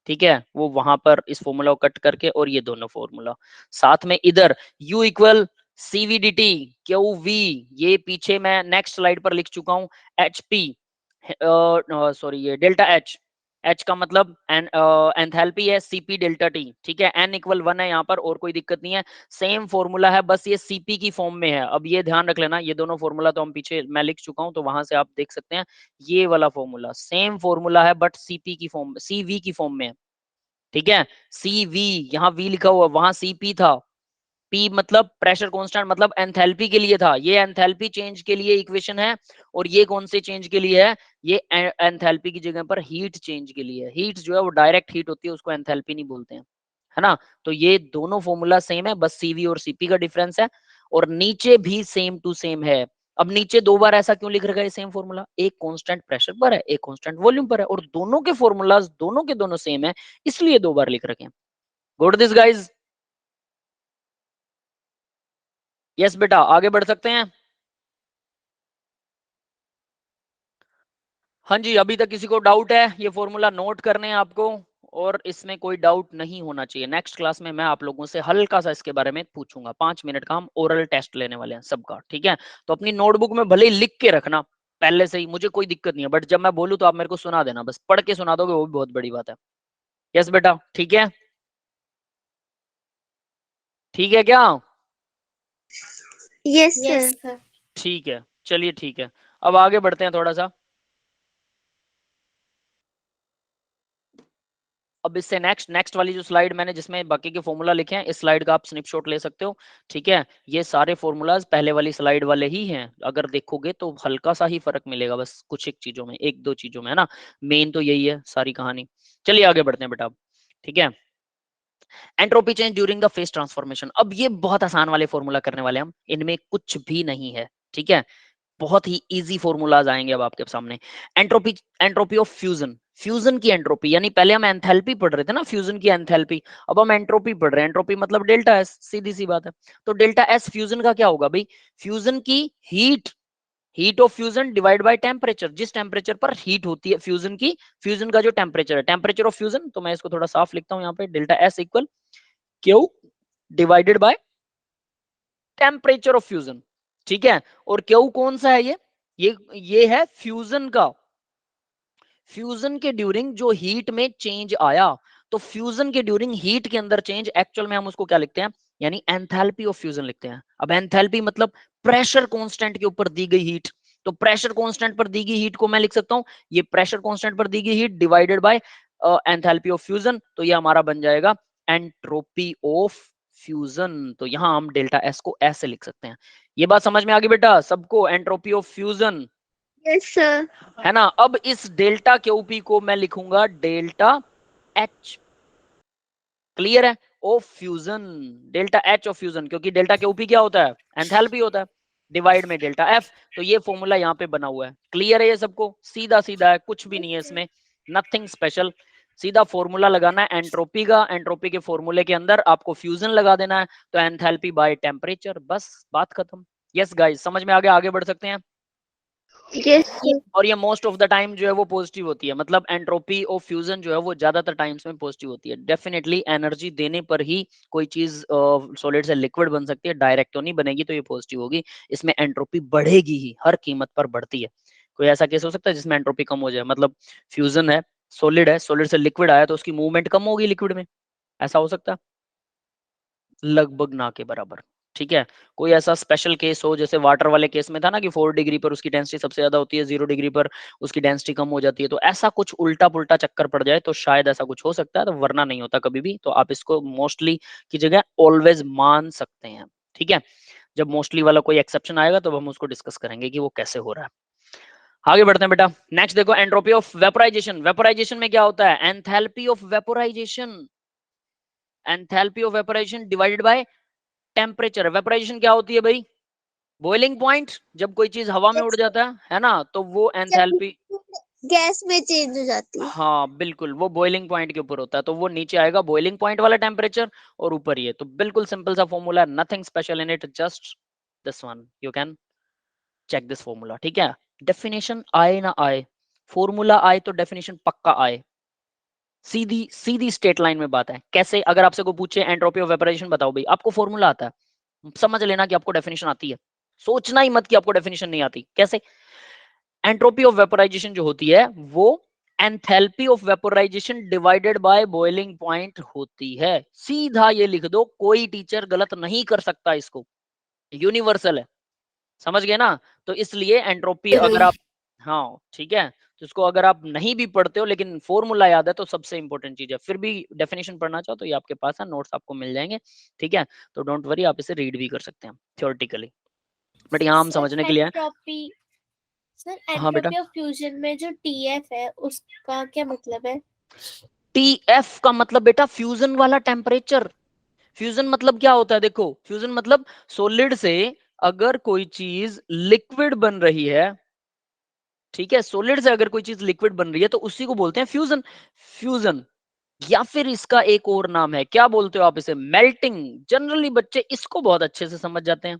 ठीक है, वो वहां पर इस फॉर्मूला को कट करके, और ये दोनों फॉर्मूला साथ में इधर U इक्वल CVDT QV, ये पीछे मैं नेक्स्ट स्लाइड पर लिख चुका हूँ, HP सॉरी ये डेल्टा H का मतलब एंथैल्पी है, CP डेल्टा T, ठीक है, N इक्वल 1 है यहाँ पर, और कोई दिक्कत नहीं है, सेम फॉर्मूला है, बस ये CP की फॉर्म में है। अब ये ध्यान रख लेना, ये दोनों फॉर्मूला तो हम पीछे मैं लिख चुका हूँ, तो वहां से आप देख सकते हैं, ये वाला फॉर्मूला सेम फॉर्मूला है, बट CP की फॉर्म, CV की फॉर्म में है, ठीक है। CV यहाँ V लिखा हुआ, वहां CP था, P मतलब प्रेशर कांस्टेंट, मतलब एंथैल्पी के लिए था, ये एंथैल्पी चेंज के लिए इक्वेशन है, और ये कौन से चेंज के लिए है, ये एंथैल्पी की जगह पर हीट चेंज के लिए है। हीट जो है वो डायरेक्ट हीट होती है, उसको एंथैल्पी नहीं बोलते हैं, है ना। तो ये दोनों फॉर्मूला सेम है, बस CV और CP का डिफरेंस है, और नीचे भी सेम टू सेम है। अब नीचे दो बार ऐसा क्यों लिख रखा है सेम फॉर्मूला, एक कांस्टेंट प्रेशर पर है, एक कांस्टेंट वॉल्यूम पर है, और दोनों के फॉर्मूलाज दोनों के दोनों सेम है, इसलिए दो बार लिख रखे हैं। Good this guys? यस बेटा, आगे बढ़ सकते हैं। हाँ जी, अभी तक किसी को डाउट है? ये फॉर्मूला नोट करने हैं आपको, और इसमें कोई डाउट नहीं होना चाहिए। नेक्स्ट क्लास में मैं आप लोगों से हल्का सा इसके बारे में पूछूंगा, 5 मिनट का हम ओरल टेस्ट लेने वाले हैं सबका, ठीक है। तो अपनी नोटबुक में भले ही लिख के रखना पहले से ही, मुझे कोई दिक्कत नहीं है, बट जब मैं बोलूँ तो आप मेरे को सुना देना, बस पढ़ के सुना दोगे वो भी बहुत बड़ी बात है। यस बेटा, ठीक है, ठीक है क्या? Yes, yes sir. सर। ठीक है, चलिए ठीक है, अब आगे बढ़ते हैं थोड़ा सा। अब इससे नेक्स्ट वाली जो स्लाइड मैंने जिसमें बाकी के फॉर्मूला लिखे हैं, इस स्लाइड का आप स्नैपशॉट ले सकते हो, ठीक है। ये सारे फॉर्मूलाज पहले वाली स्लाइड वाले ही हैं, अगर देखोगे तो हल्का सा ही फर्क मिलेगा, बस कुछ एक चीजों में, एक दो चीजों में, है ना, मेन तो यही है सारी कहानी। चलिए आगे बढ़ते हैं बेटा, ठीक है। Entropy change during the phase transformation, अब ये बहुत आसान वाले फॉर्मूला करने वाले हम, इनमें कुछ भी नहीं है, ठीक है, बहुत ही इजी फॉर्मूलाज आएंगे अब आपके सामने। Entropy, entropy of fusion, fusion की एंट्रोपी, यानी पहले हम एंथैल्पी पढ़ रहे थे ना, फ्यूजन की एंथैल्पी, अब हम एंट्रोपी पढ़ रहे हैं। एंट्रोपी मतलब डेल्टा एस, सीधी सी बात है। तो डेल्टा एस फ्यूजन का क्या होगा भाई, फ्यूजन की heat, heat of fusion divide by temperature, जिस टेम्परेचर पर हीट होती है फ्यूजन की, फ्यूजन का जो टेम्परेचर है, टेम्परेचर ऑफ फ्यूजन, तो मैं इसको थोड़ा साफ लिखता हूं यहाँ पे, delta S equal Q divided by temperature of fusion, ठीक है। और क्यू कौन सा है, ये है फ्यूजन का, फ्यूजन के ड्यूरिंग जो हीट में चेंज आया, तो फ्यूजन के ड्यूरिंग हीट के अंदर चेंज, एक्चुअल में हम उसको क्या लिखते हैं, यानी एंथैल्पी ऑफ फ्यूजन लिखते हैं। अब एंथैल्पी मतलब प्रेशर कांस्टेंट के ऊपर दी गई हीट, तो प्रेशर कांस्टेंट पर दी गई हीट को मैं लिख सकता हूं, ये प्रेशर कांस्टेंट पर दी गई heat divided by enthalpy of fusion, तो ये हमारा बन जाएगा एंट्रोपी ऑफ फ्यूजन। तो यहां हम डेल्टा एस को ऐसे लिख सकते हैं। ये बात समझ में आ गई बेटा सबको, entropy of fusion, Yes, sir. है ना। अब इस डेल्टा क्यूपी को मैं लिखूंगा डेल्टा एच, क्लियर है, of fusion, delta H of fusion, क्योंकि डेल्टा क्यूपी क्या होता है, एंथैल्पी होता है, डिवाइड में डेल्टा एफ, तो ये फॉर्मूला यहाँ पे बना हुआ है। क्लियर है ये सबको, सीधा सीधा है, कुछ भी नहीं है इसमें, नथिंग स्पेशल। सीधा फॉर्मूला लगाना है एंट्रोपी का, एंट्रोपी के फॉर्मूले के अंदर आपको फ्यूजन लगा देना है, तो एंथैल्पी बाय टेम्परेचर, बस बात खत्म। यस गाइस, समझ में आगे बढ़ सकते हैं। Yes, sir. और ये मोस्ट ऑफ द टाइम जो है वो पॉजिटिव होती है, मतलब एंट्रोपी ऑफ फ्यूजन जो है वो ज्यादातर टाइम्स में पॉजिटिव होती है। डेफिनेटली एनर्जी देने पर ही कोई चीज सॉलिड से लिक्विड बन सकती है, डायरेक्ट तो नहीं बनेगी, तो ये पॉजिटिव होगी। इसमें एंट्रोपी बढ़ेगी ही, हर कीमत पर बढ़ती है। कोई ऐसा केस हो सकता है जिसमें एंट्रोपी कम हो जाए, मतलब फ्यूजन है, सॉलिड से लिक्विड आया तो उसकी मूवमेंट कम होगी लिक्विड में, ऐसा हो सकता है? लगभग ना के बराबर। ठीक है, कोई ऐसा स्पेशल केस हो, जैसे वाटर वाले केस में था ना कि 4 डिग्री पर उसकी डेंसिटी सबसे ज्यादा होती है, 0 डिग्री पर उसकी डेंसिटी कम हो जाती है, तो ऐसा कुछ उल्टा पुल्टा चक्कर पड़ जाए तो शायद ऐसा कुछ हो सकता है, तो वरना नहीं होता कभी भी। तो आप इसको मोस्टली की जगह ऑलवेज मान सकते हैं। ठीक है, जब मोस्टली वाला कोई एक्सेप्शन आएगा तो हम उसको डिस्कस करेंगे कि वो कैसे हो रहा है। आगे बढ़ते हैं बेटा। नेक्स्ट देखो, एंट्रोपी ऑफ वेपोराइजेशन। वेपोराइजेशन में क्या होता है? Enthalpy of vaporisation, enthalpy of vaporisation divided by temperature. Vaporisation क्या होती है भाई? बॉइलिंग पॉइंट, जब कोई चीज हवा में उड़ जाता है ना, तो वो एंथैल्पी, गैस में चेंज हो जाती है। हाँ बिल्कुल, वो बॉइलिंग पॉइंट के ऊपर होता है, तो वो नीचे आएगा बॉइलिंग पॉइंट वाला टेम्परेचर, और ऊपर ये। तो बिल्कुल सिंपल सा फॉर्मूला है, nothing special in it, just this one, you can check this formula. ठीक है, डेफिनेशन आए ना आए, फॉर्मूला आए तो डेफिनेशन पक्का आए, सीधी सीधी स्ट्रेट लाइन में बात है। कैसे? अगर आपसे को पूछे एंट्रोपी ऑफ वेपोराइजेशन बताओ भाई, आपको फॉर्मूला आता है, समझ लेना कि आपको डेफिनेशन आती है, सोचना ही मत कि आपको डेफिनेशन नहीं आती। कैसे? एंट्रोपी ऑफ वेपोराइजेशन जो होती है वो enthalpy of vaporisation divided by boiling point होती है। सीधा ये लिख दो, कोई टीचर गलत नहीं कर सकता, इसको यूनिवर्सल है, समझ गए ना? तो इसलिए एंट्रोपी अगर आप, हाँ ठीक है, तो इसको अगर आप नहीं भी पढ़ते हो लेकिन फॉर्मूला याद है तो सबसे इंपॉर्टेंट चीज है। फिर भी डेफिनेशन पढ़ना चाहो तो ये आपके पास है, नोट्स आपको मिल जाएंगे। ठीक है, तो डोंट वरी, आप इसे रीड भी कर सकते हैं थियोरेटिकली, बट यहाँ हम समझने के लिए है। एंट्रोपी, सर हाँ बेटा, एंट्रोपी ऑफ फ्यूजन में जो टीएफ है उसका क्या मतलब है? टीएफ का मतलब बेटा फ्यूजन वाला टेम्परेचर। फ्यूजन मतलब क्या होता है? देखो, फ्यूजन मतलब सॉलिड से अगर कोई चीज लिक्विड बन रही है, ठीक है, सॉलिड से अगर कोई चीज लिक्विड बन रही है तो उसी को बोलते हैं फ्यूजन। फ्यूजन, या फिर इसका एक और नाम है, क्या बोलते हो आप इसे? मेल्टिंग। जनरली बच्चे इसको बहुत अच्छे से समझ जाते हैं,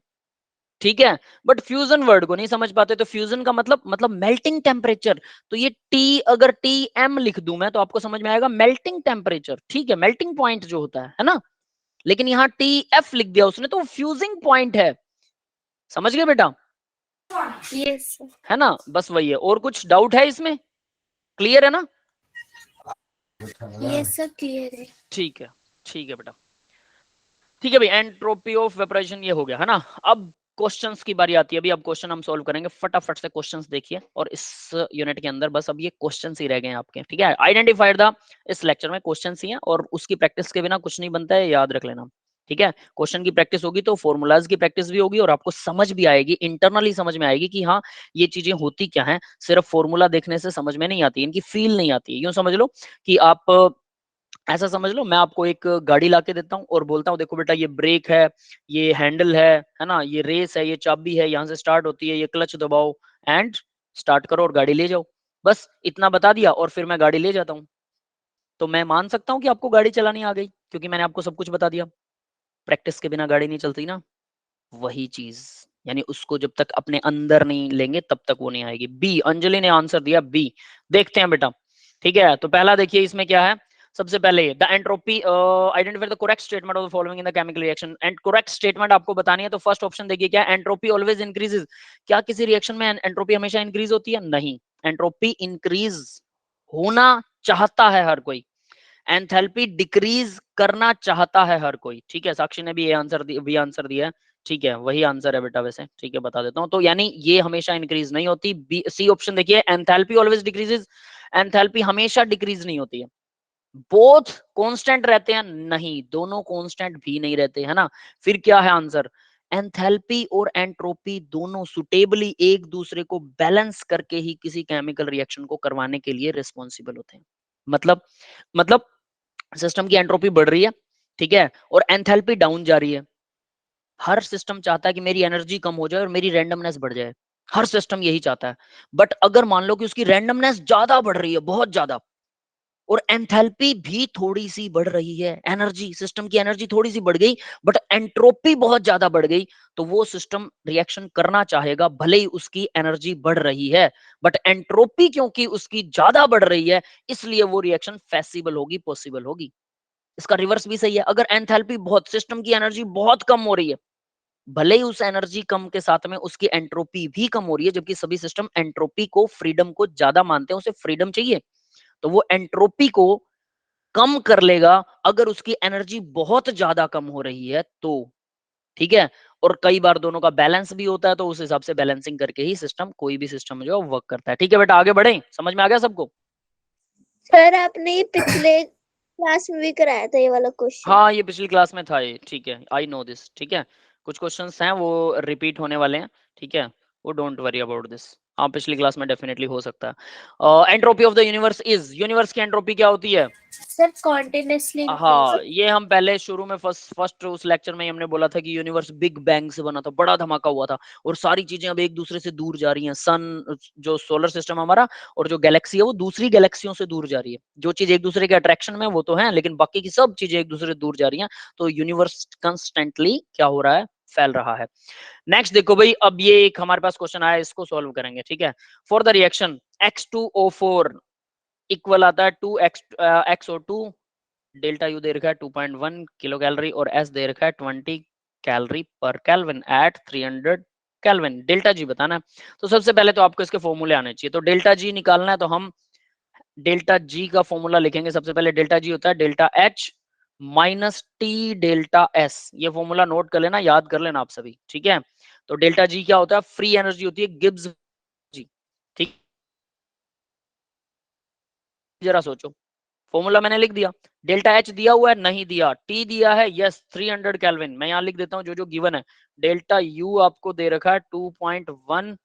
ठीक है, बट फ्यूजन वर्ड को नहीं समझ पाते। तो फ्यूजन का मतलब मेल्टिंग टेम्परेचर। तो ये टी, अगर टी एम लिख दूं मैं तो आपको समझ में आएगा मेल्टिंग टेम्परेचर, ठीक है, मेल्टिंग पॉइंट जो होता है ना। लेकिन यहाँ टी एफ लिख दिया उसने तो फ्यूजिंग पॉइंट है, समझ गए बेटा? यस है ना, बस वही है। और कुछ डाउट है इसमें? क्लियर है ना? यस सर, क्लियर है। ठीक है, ठीक है बेटा। ठीक है भाई, एंट्रोपी ऑफ वेपोराइजेशन ये हो गया है ना। अब क्वेश्चंस की बारी आती है। अभी अब क्वेश्चन हम सॉल्व करेंगे, फटाफट से क्वेश्चंस देखिए। और इस यूनिट के अंदर बस अब ये क्वेश्चंस ही रह गए हैं आपके, ठीक है। आइडेंटिफाइड द, इस लेक्चर में क्वेश्चंस ही हैं, और उसकी प्रैक्टिस के बिना कुछ नहीं बनता है, याद रख लेना। ठीक है, क्वेश्चन की प्रैक्टिस होगी तो फॉर्मूलाज की प्रैक्टिस भी होगी, और आपको समझ भी आएगी, इंटरनली समझ में आएगी कि हाँ ये चीजें होती क्या हैं। सिर्फ फॉर्मूला देखने से समझ में नहीं आती, इनकी फील नहीं आती है। यूं समझ लो कि आप, ऐसा समझ लो मैं आपको एक गाड़ी लाके देता हूँ और बोलता हूँ देखो बेटा ये ब्रेक है, ये हैंडल है ना, ये रेस है, ये चाबी है, यहाँ से स्टार्ट होती है, ये क्लच दबाओ एंड स्टार्ट करो और गाड़ी ले जाओ। बस इतना बता दिया और फिर मैं गाड़ी ले जाता हूँ, तो मैं मान सकता हूँ कि आपको गाड़ी चलानी आ गई, क्योंकि मैंने आपको सब कुछ बता दिया। प्रैक्टिस के बिना गाड़ी नहीं चलती ना, वही चीज, यानी उसको जब तक अपने अंदर नहीं लेंगे तब तक वो नहीं आएगी। बी, अंजलि ने आंसर दिया बी। देखते हैं बेटा, ठीक है। तो पहला देखिए इसमें क्या है। सबसे पहले the entropy, identify the correct statement of the following in the chemical reaction. And correct statement आपको बतानी है, तो फर्स्ट ऑप्शन देखिए क्या, एंट्रोपी ऑलवेज इंक्रीजेस। क्या किसी रिएक्शन में एंट्रोपी हमेशा इंक्रीज होती है? नहीं, एंट्रोपी इंक्रीज होना चाहता है हर कोई, एंथैल्पी डिक्रीज करना चाहता है हर कोई। ठीक है, साक्षी ने भी ये आंसर भी आंसर दिया है, ठीक है, वही आंसर है बेटा वैसे, ठीक है, बता देता हूँ। तो यानी ये हमेशा इंक्रीज नहीं होती। बी, सी ऑप्शन देखिए, एंथैल्पी ऑलवेज डिक्रीजेस, एंथैल्पी हमेशा डिक्रीज नहीं होती है। बोथ कांस्टेंट रहते हैं? नहीं, दोनों कांस्टेंट भी नहीं रहते, है ना। फिर क्या है आंसर? एंथैल्पी और एंट्रोपी दोनों सुटेबली एक दूसरे को बैलेंस करके ही किसी केमिकल रिएक्शन को करवाने के लिए रिस्पॉन्सिबल होते हैं। मतलब सिस्टम की एंट्रोपी बढ़ रही है, ठीक है, और एंथैल्पी डाउन जा रही है। हर सिस्टम चाहता है कि मेरी एनर्जी कम हो जाए और मेरी रैंडमनेस बढ़ जाए, हर सिस्टम यही चाहता है। बट अगर मान लो कि उसकी रैंडमनेस ज्यादा बढ़ रही है, बहुत ज्यादा, और एंथैल्पी भी थोड़ी सी बढ़ रही है, एनर्जी, सिस्टम की एनर्जी थोड़ी सी बढ़ गई बट एंट्रोपी बहुत ज्यादा बढ़ गई, तो वो सिस्टम रिएक्शन करना चाहेगा भले ही उसकी एनर्जी बढ़ रही है, बट एंट्रोपी क्योंकि उसकी ज्यादा बढ़ रही है इसलिए वो रिएक्शन फेसिबल होगी, पॉसिबल होगी। इसका रिवर्स भी सही है, अगर एंथैल्पी बहुत, सिस्टम की एनर्जी बहुत कम हो रही है, भले ही उस एनर्जी कम के साथ में उसकी एंट्रोपी भी कम हो रही है, जबकि सभी सिस्टम एंट्रोपी को, फ्रीडम को ज्यादा मानते हैं, उसे फ्रीडम चाहिए, तो वो एंट्रोपी को कम कर लेगा अगर उसकी एनर्जी बहुत ज्यादा कम हो रही है तो, ठीक है। और कई बार दोनों का बैलेंस भी होता है, तो उस हिसाब से बैलेंसिंग करके ही सिस्टम, कोई भी सिस्टम जो है वर्क करता है। ठीक है बेटा, आगे बढ़े, समझ में आ गया सबको? सर आपने ये पिछले क्लास में भी कराया था ये वाला क्वेश्चन। हाँ, ये पिछली क्लास में था ये, ठीक है, आई नो दिस, ठीक है। कुछ क्वेश्चंस हैं वो रिपीट होने वाले हैं, ठीक है, वो डोंट वरी अबाउट दिस। हाँ, पिछली क्लास में डेफिनेटली हो सकता है। Entropy of the universe is, universe की एंट्रोपी क्या होती है? सर कॉन्टिन्यूसली हाँ, ये हम पहले शुरू में फर्स्ट उस लेक्चर में ही हमने बोला था कि यूनिवर्स बिग बैंग से बना था, बड़ा धमाका हुआ था, और सारी चीजें अब एक दूसरे से दूर जा रही हैं। सन, जो सोलर सिस्टम हमारा, और जो गैलेक्सी है वो दूसरी गैलेक्सियों से दूर जा रही है। जो चीज एक दूसरे के अट्रैक्शन में वो तो है, लेकिन बाकी की सब चीजें एक दूसरे से दूर जा रही हैं, तो यूनिवर्स कंस्टेंटली क्या हो रहा है? फैल रहा है। नेक्स्ट देखो भाई, अब ये एक हमारे पास क्वेश्चन आया, इसको सॉल्व करेंगे, ठीक है। For the reaction X2O4 equal आता है 2XO2, डेल्टा यू दे रखा है 2.1 किलो कैलोरी, और एस दे रखा है 20 calorie per kelvin at 300 kelvin. Delta G बताना है। तो सबसे पहले तो आपको इसके फॉर्मूले आने चाहिए, तो डेल्टा जी निकालना है, तो हम डेल्टा जी का फॉर्मूला लिखेंगे। सबसे पहले डेल्टा जी होता है delta H minus T delta S. ये फॉर्मूला नोट कर लेना, याद कर लेना आप सभी, ठीक है। तो डेल्टा जी क्या होता है? फ्री एनर्जी होती है, गिब्स जी, ठीक। जरा सोचो, फॉर्मूला मैंने लिख दिया, डेल्टा एच दिया हुआ है, नहीं दिया, टी दिया है, यस 300 केल्विन, मैं यहाँ लिख देता हूँ जो जो गिवन है। डेल्टा यू आपको दे रखा है 2.1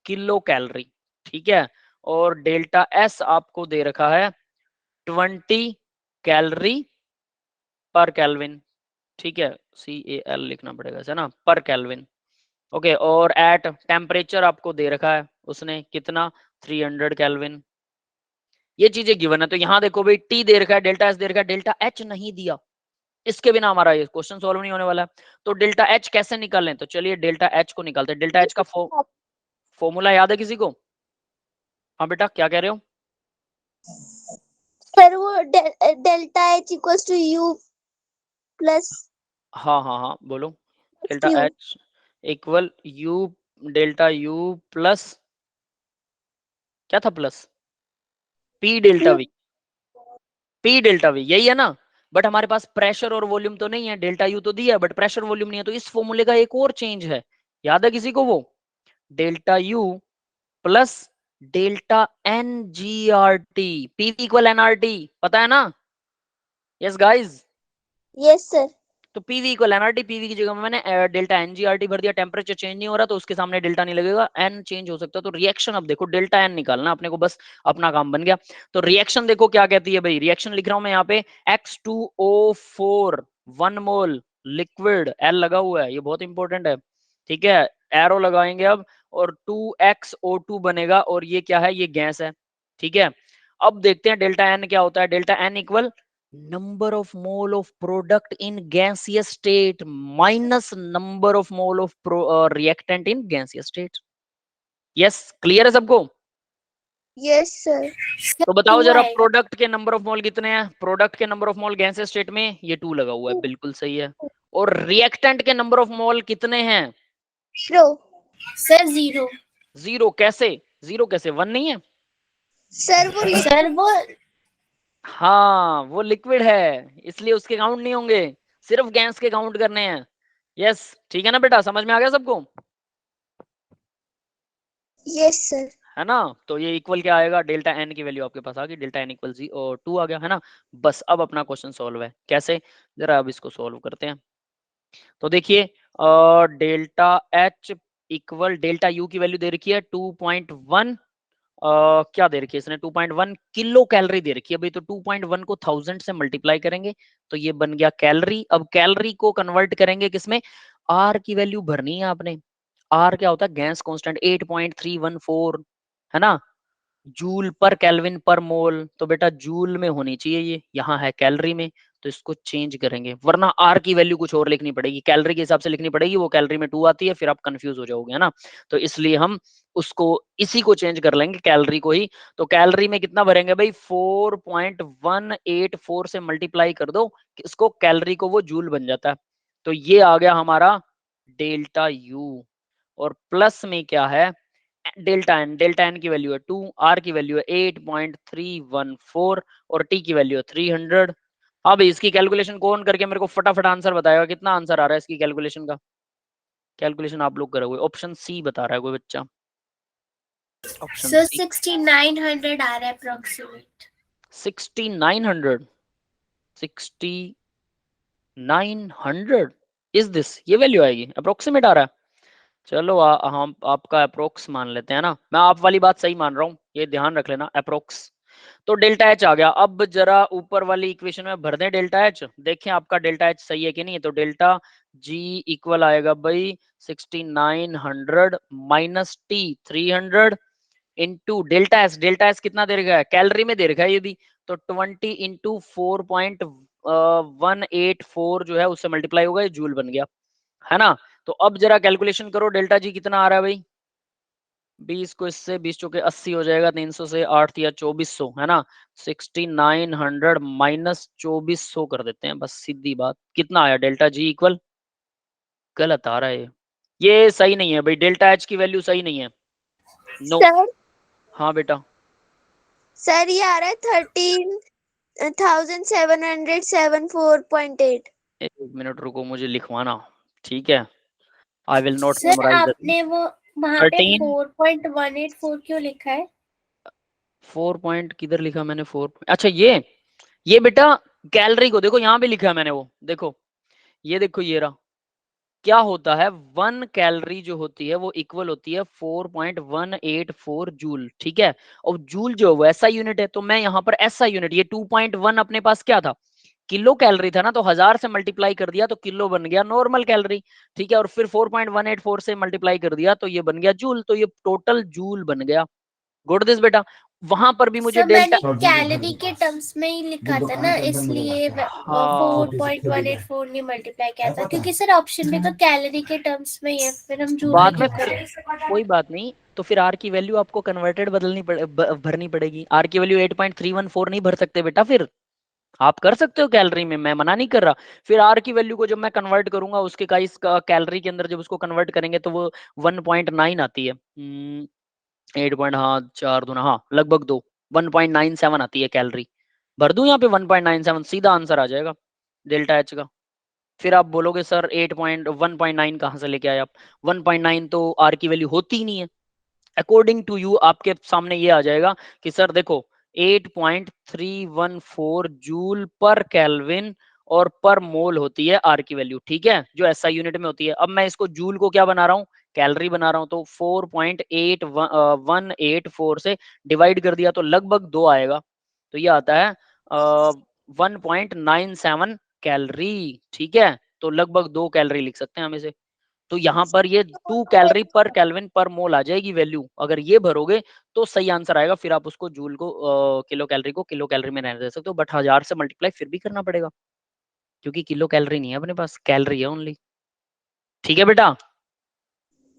किलो कैलोरी, ठीक है, और डेल्टा एस आपको दे रखा है 20 कैलोरी पर केल्विन, ठीक है, CAL लिखना पड़ेगा है ना, पर केल्विन, ओके। और एट टेम्परेचर आपको दे रखा है उसने कितना? 300 केल्विन। ये चीजें गिवन है, तो यहाँ देखो भाई, टी दे रखा है, डेल्टा एस दे रखा है, डेल्टा एच नहीं दिया, इसके बिना हमारा ये क्वेश्चन सॉल्व नहीं होने वाला है। तो डेल्टा एच कैसे निकालें? तो चलिए डेल्टा एच को निकालते हैं। डेल्टा एच का फॉर्मूला याद है किसी को? हाँ बेटा, क्या कह रहे हो? सर वो delta H equals to U plus हाँ हाँ हाँ, बोलो। Delta Q. H equal U, delta U plus, क्या था plus? P delta V, P delta V, यही है ना। बट हमारे पास प्रेशर और वॉल्यूम तो नहीं है, डेल्टा यू तो दिया है बट प्रेशर वॉल्यूम नहीं है, तो इस फॉर्मूले का एक और चेंज है, याद है किसी को वो? Delta U plus delta n g R T, PV equal nRT, पता है ना? Yes guys, yes sir. तो पीवी इक्वल एनआरटी, पीवी की जगह में मैंने डेल्टा एनजीआरटी भर दिया। टेम्परेचर चेंज नहीं हो रहा तो उसके सामने डेल्टा नहीं लगेगा, एन चेंज हो सकता है, तो रिएक्शन अब देखो डेल्टा एन निकालना अपने को, बस अपना काम बन गया। तो रिएक्शन देखो क्या कहती है भाई, रिएक्शन लिख रहा हूं मैं यहाँ पे, X2O4 1 मोल लिक्विड, एल लगा हुआ है, ये बहुत इंपॉर्टेंट है, ठीक है, एरो लगाएंगे अब, और 2XO2 बनेगा, और ये क्या है? ये गैस है, ठीक है। अब देखते हैं डेल्टा एन क्या होता है। Delta n equal number of mole of product in gaseous state minus number of mole of reactant in gaseous state. yes, clear है सबको? Yes sir. तो बताओ जरा, प्रोडक्ट के नंबर ऑफ मोल कितने हैं? प्रोडक्ट के number of mole gaseous state में ये 2 लगा हुआ है, बिल्कुल सही है। और रिएक्टेंट के नंबर ऑफ मोल कितने हैं? सर 0। 0 कैसे? 0 कैसे? 1 नहीं है सर वो हाँ, वो लिक्विड है इसलिए उसके काउंट नहीं होंगे, सिर्फ गैस के काउंट करने हैं। यस, ठीक है ना बेटा, समझ में आ गया सबको? Yes sir. है ना। तो ये इक्वल क्या आएगा? डेल्टा एन की वैल्यू आपके पास आ गई, डेल्टा एन इक्वल 2 आ गया, है ना। बस अब अपना क्वेश्चन सॉल्व है, कैसे? जरा अब इसको सॉल्व करते हैं। तो देखिए, delta H equal delta U की वैल्यू दे रखी है 2.1, क्या दे रखी है इसने? 2.1 किलो कैलोरी दे रखी है भाई, तो 2.1 को 1000 से मल्टीप्लाई करेंगे तो ये बन गया कैलोरी। अब कैलोरी को कन्वर्ट करेंगे किसमें? आर की वैल्यू भरनी है आपने। आर क्या होता है? गैस कांस्टेंट 8.314, है ना। जूल पर केल्विन पर मोल, तो बेटा जूल में होनी चाहिए, ये यहाँ है कैलोरी में, तो इसको चेंज करेंगे, वरना आर की वैल्यू कुछ और लिखनी पड़ेगी, कैलोरी के हिसाब से लिखनी पड़ेगी, वो कैलोरी में 2 आती है, फिर आप कंफ्यूज हो जाओगे, है ना। तो इसलिए हम उसको इसी को चेंज कर लेंगे, कैलोरी को ही। तो कैलोरी में कितना भरेंगे भाई, 4.184 से मल्टीप्लाई कर दो इसको, कैलोरी को वो जूल बन जाता है। तो ये आ गया हमारा डेल्टा यू, और प्लस में क्या है डेल्टा एन की वैल्यू है 2, आर की वैल्यू है 8.314 और टी की वैल्यू है 300। अब इसकी कैलकुलेशन कौन करके मेरे को फटाफट आंसर बताएगा, कितना आंसर आ रहा है इसकी कैलकुलेशन का? कैलकुलेशन आप लोग करोगे, ऑप्शन सी बता रहा है कोई बच्चा, ऑप्शन सर सी। 6900 आ रहा है अप्रोक्सीमेट। 6900, 6900 इज दिस, ये वैल्यू आएगी, अप्रोक्सीमेट आ रहा है। चलो हम आपका अप्रोक्स मान लेते हैं ना, मैं आप वाली बात सही मान रहा हूँ, ये ध्यान रख लेना, अप्रोक्स। तो डेल्टा एच आ गया, अब जरा ऊपर वाली इक्वेशन में भर दें डेल्टा एच, देखें आपका डेल्टा एच सही है कि नहीं। तो डेल्टा जी इक्वल आएगा भाई 6900 minus T 300 into delta S, delta S कितना दे रखा है, कैलोरी में दे रखा है यदि, तो 20 इंटू 4.184 जो है उससे मल्टीप्लाई होगा, ये जूल बन गया, है ना। तो अब जरा कैलकुलेशन करो, डेल्टा जी कितना आ रहा है भाई, 20 को इससे 20 चौके 80 हो जाएगा, 300 से 8 या 2400, है ना। 6900 माइनस 2400 कर देते हैं, बस सीधी बात, कितना आया डेल्टा जी इक्वल, गलत आ रहा है ये सही नहीं है भाई, डेल्टा एच की वैल्यू सही नहीं है, नो। सर हाँ बेटा, सर ये आ रहा है 13,774.8। एक मिनट रुको, मुझे लिखवाना, ठीक है, I will not sir memorize the आपने वो वहाँ पे 13 4.184 क्यों लिखा है? 4 पॉइंट किधर लिखा मैंने, 4, अच्छा ये बेटा कैलोरी को देखो, यहाँ पे लिखा है मैंने, वो देखो, ये देखो, ये रहा, क्या होता है 1 कैलोरी जो होती है वो इक्वल होती है 4.184 जूल, ठीक है। और जूल जो है वो ऐसा यूनिट है, तो मैं यहाँ पर ऐसा यूनिट, ये 2.1 अपने पास क्या था, किलो कैलोरी था ना, तो 1000 से मल्टीप्लाई कर दिया तो किलो बन गया नॉर्मल कैलोरी, ठीक है। और फिर 4.184 से मल्टीप्लाई कर दिया तो ये बन गया जूल, तो ये टोटल जूल बन गया। गुड दिस बेटा, वहां पर भी मुझे सर डेल्टा, मैंने कैलोरी के टर्म्स में ही लिखा था ना, इसलिए हाँ 4.184 नहीं मल्टीप्लाई किया था, क्योंकि सर ऑप्शन में तो कैलोरी के टर्म्स में ही है, फिर हम जूल में बाद में क्यों फिर करें? कोई बात नहीं, तो फिर आर की वैल्यू आपको कन्वर्टेड भरनी पड़ेगी, आर की वैल्यू 8.314 नहीं भर सकते बेटा, फिर आप कर सकते हो कैलोरी में, मैं मना नहीं कर रहा। फिर आर की वैल्यू को जब मैं कन्वर्ट करूंगा उसके का इस कैलोरी के अंदर जब उसको कन्वर्ट करेंगे तो वो 1.9 आती है, 8 पॉइंट, हाँ 4 दूना, हाँ लगभग 2, 1.97 आती है कैलोरी, भर दूं यहाँ पे 1.97, सीधा आंसर आ जाएगा डेल्टा एच का। फिर आप बोलोगे सर 1.9 कहाँ से लेके आए आप, 1.9 तो आर की वैल्यू होती ही नहीं है, अकॉर्डिंग टू यू आपके सामने ये आ जाएगा कि सर देखो 8.314 जूल पर केल्विन और पर मोल होती है आर की वैल्यू, ठीक है, जो एसआई यूनिट में होती है। अब मैं इसको जूल को क्या बना रहा हूँ, कैलोरी बना रहा हूँ, तो 4.8184 से डिवाइड कर दिया तो लगभग 2 आएगा, तो ये आता है 1.97 कैलोरी, ठीक है। तो लगभग 2 कैलोरी लिख सकते हैं हम इसे। तो यहाँ पर ये 2 कैलोरी पर केल्विन पर मोल आ जाएगी वैल्यू, अगर ये भरोगे तो सही आंसर आएगा, फिर आप उसको जूल को किलो कैलोरी को किलो कैलोरी में रहने दे सकते हो, बट 1000 से मल्टीप्लाई फिर भी करना पड़ेगा, क्योंकि किलो कैलोरी नहीं है अपने पास, कैलोरी है ओनली, ठीक है बेटा।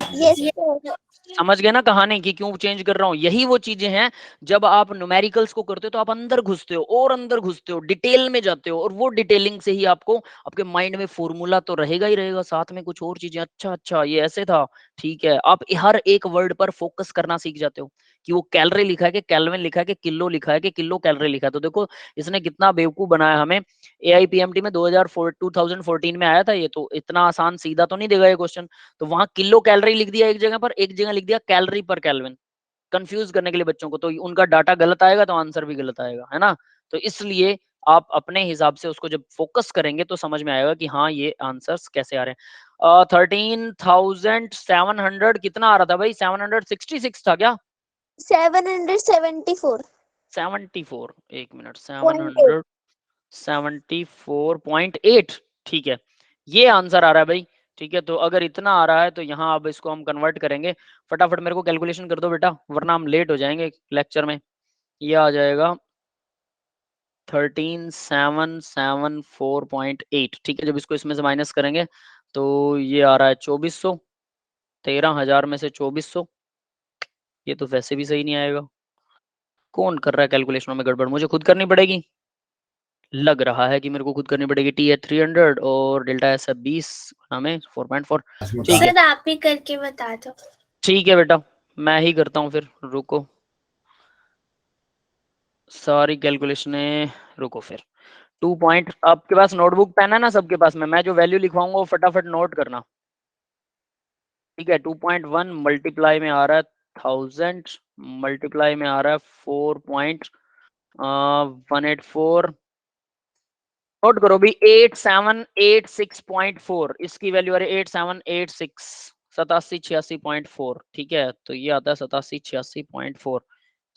यस ये सर। समझ गए ना कहानी की क्यों चेंज कर रहा हूँ, यही वो चीजें हैं, जब आप न्यूमेरिकल्स को करते हो तो आप अंदर घुसते हो और अंदर घुसते हो, डिटेल में जाते हो, और वो डिटेलिंग से ही आपको आपके माइंड में फॉर्मूला तो रहेगा ही रहेगा, साथ में कुछ और चीजें, अच्छा अच्छा ये ऐसे था, ठीक है, आप हर एक वर्ड पर फोकस करना सीख जाते हो कि वो कैलोरी लिखा है कि केल्विन लिखा है कि किलो लिखा है कि किलो कैलोरी लिखा है। तो देखो इसने कितना बेवकूफ बनाया हमें, AIPMT में 2014 में आया था ये, तो इतना आसान सीधा तो नहीं देगा ये क्वेश्चन, तो वहां किलो कैलोरी लिख दिया एक जगह पर, एक जगह लिख दिया कैलोरी पर केल्विन, कंफ्यूज करने के लिए बच्चों को, तो उनका डाटा गलत आएगा तो आंसर भी गलत आएगा, है ना। तो इसलिए आप अपने हिसाब से उसको जब फोकस करेंगे तो समझ में आएगा कि हाँ ये आंसर्स कैसे आ रहे हैं। 13,700 कितना आ रहा था भाई, 766 था क्या, 774. 74, एक मिनट, 0.8. 774.8, ठीक है, ये आंसर आ रहा है भाई। ठीक है, तो अगर इतना आ रहा है तो यहाँ अब इसको हम कन्वर्ट करेंगे। फटाफट मेरे को कैलकुलेशन कर दो बेटा, वरना हम लेट हो जाएंगे लेक्चर में। ये आ जाएगा 13774.8। ठीक है, जब इसको इसमें से माइनस करेंगे तो ये आ रहा है 2400। 13,000 में से 2400, ये तो वैसे भी सही नहीं आएगा। कौन कर रहा है कैलकुलेशनों में गड़बड़? मुझे खुद करनी पड़ेगी, लग रहा है कि मेरे को खुद करनी पड़ेगी। टी है 300 और डेल्टा एस है 20, हमें 4.4। ठीक है, सर आप ही करके बता दो। ठीक है बेटा, मैं ही करता हूँ फिर, रुको सारी कैलकुलेशनें, रुको फिर। 2 पॉइंट, आपके पास नोटबुक पेन है ना सबके पास में? मैं जो वैल्यू लिखवाऊंगा वो फटाफट नोट करना, ठीक है। 2.1 मल्टीप्लाई में आ रहा है 1000, मल्टीप्लाई में आ रहा है 4.184। नोट करो भी, 8786.4, इसकी वैल्यू आ रही है 8786, 8786.4। ठीक है, तो ये आता है 8786.4।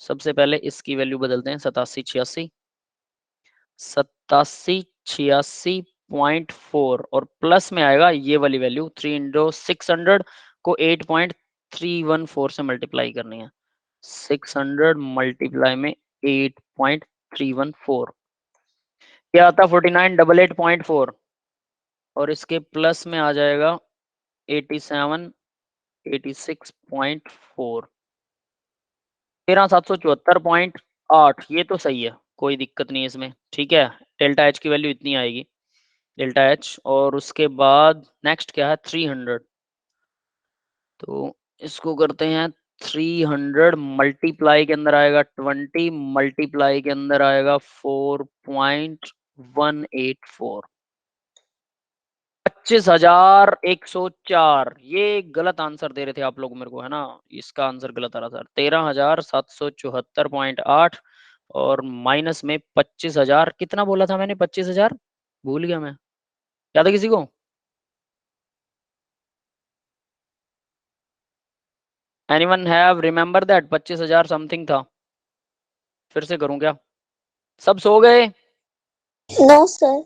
सबसे पहले इसकी वैल्यू बदलते हैं, 8786.4 और प्लस में आएगा ये वाली वैल्यू 3 इंटू 600 को 8.314 से मल्टीप्लाई करनी है। 600 मल्टीप्लाई में 8.314, क्या आता है 4988.4 और इसके प्लस में आ जाएगा 8786.4, 13774.8। ये तो सही है, कोई दिक्कत नहीं है इसमें। ठीक है, डेल्टा एच की वैल्यू इतनी आएगी, डेल्टा एच। और उसके बाद नेक्स्ट क्या है 300, तो इसको करते हैं 300 मल्टीप्लाई के अंदर आएगा 20, मल्टीप्लाई के अंदर आएगा 4.184, 25,104। ये गलत आंसर दे रहे थे आप लोग मेरे को, है ना? इसका आंसर गलत आ रहा था, 13,774.8 और माइनस में 25,000। कितना बोला था मैंने? 25,000 भूल गया मैं, याद है किसी को? Anyone have remember that? 25,000 something था। फिर से करूं क्या? सब सो गए? No sir.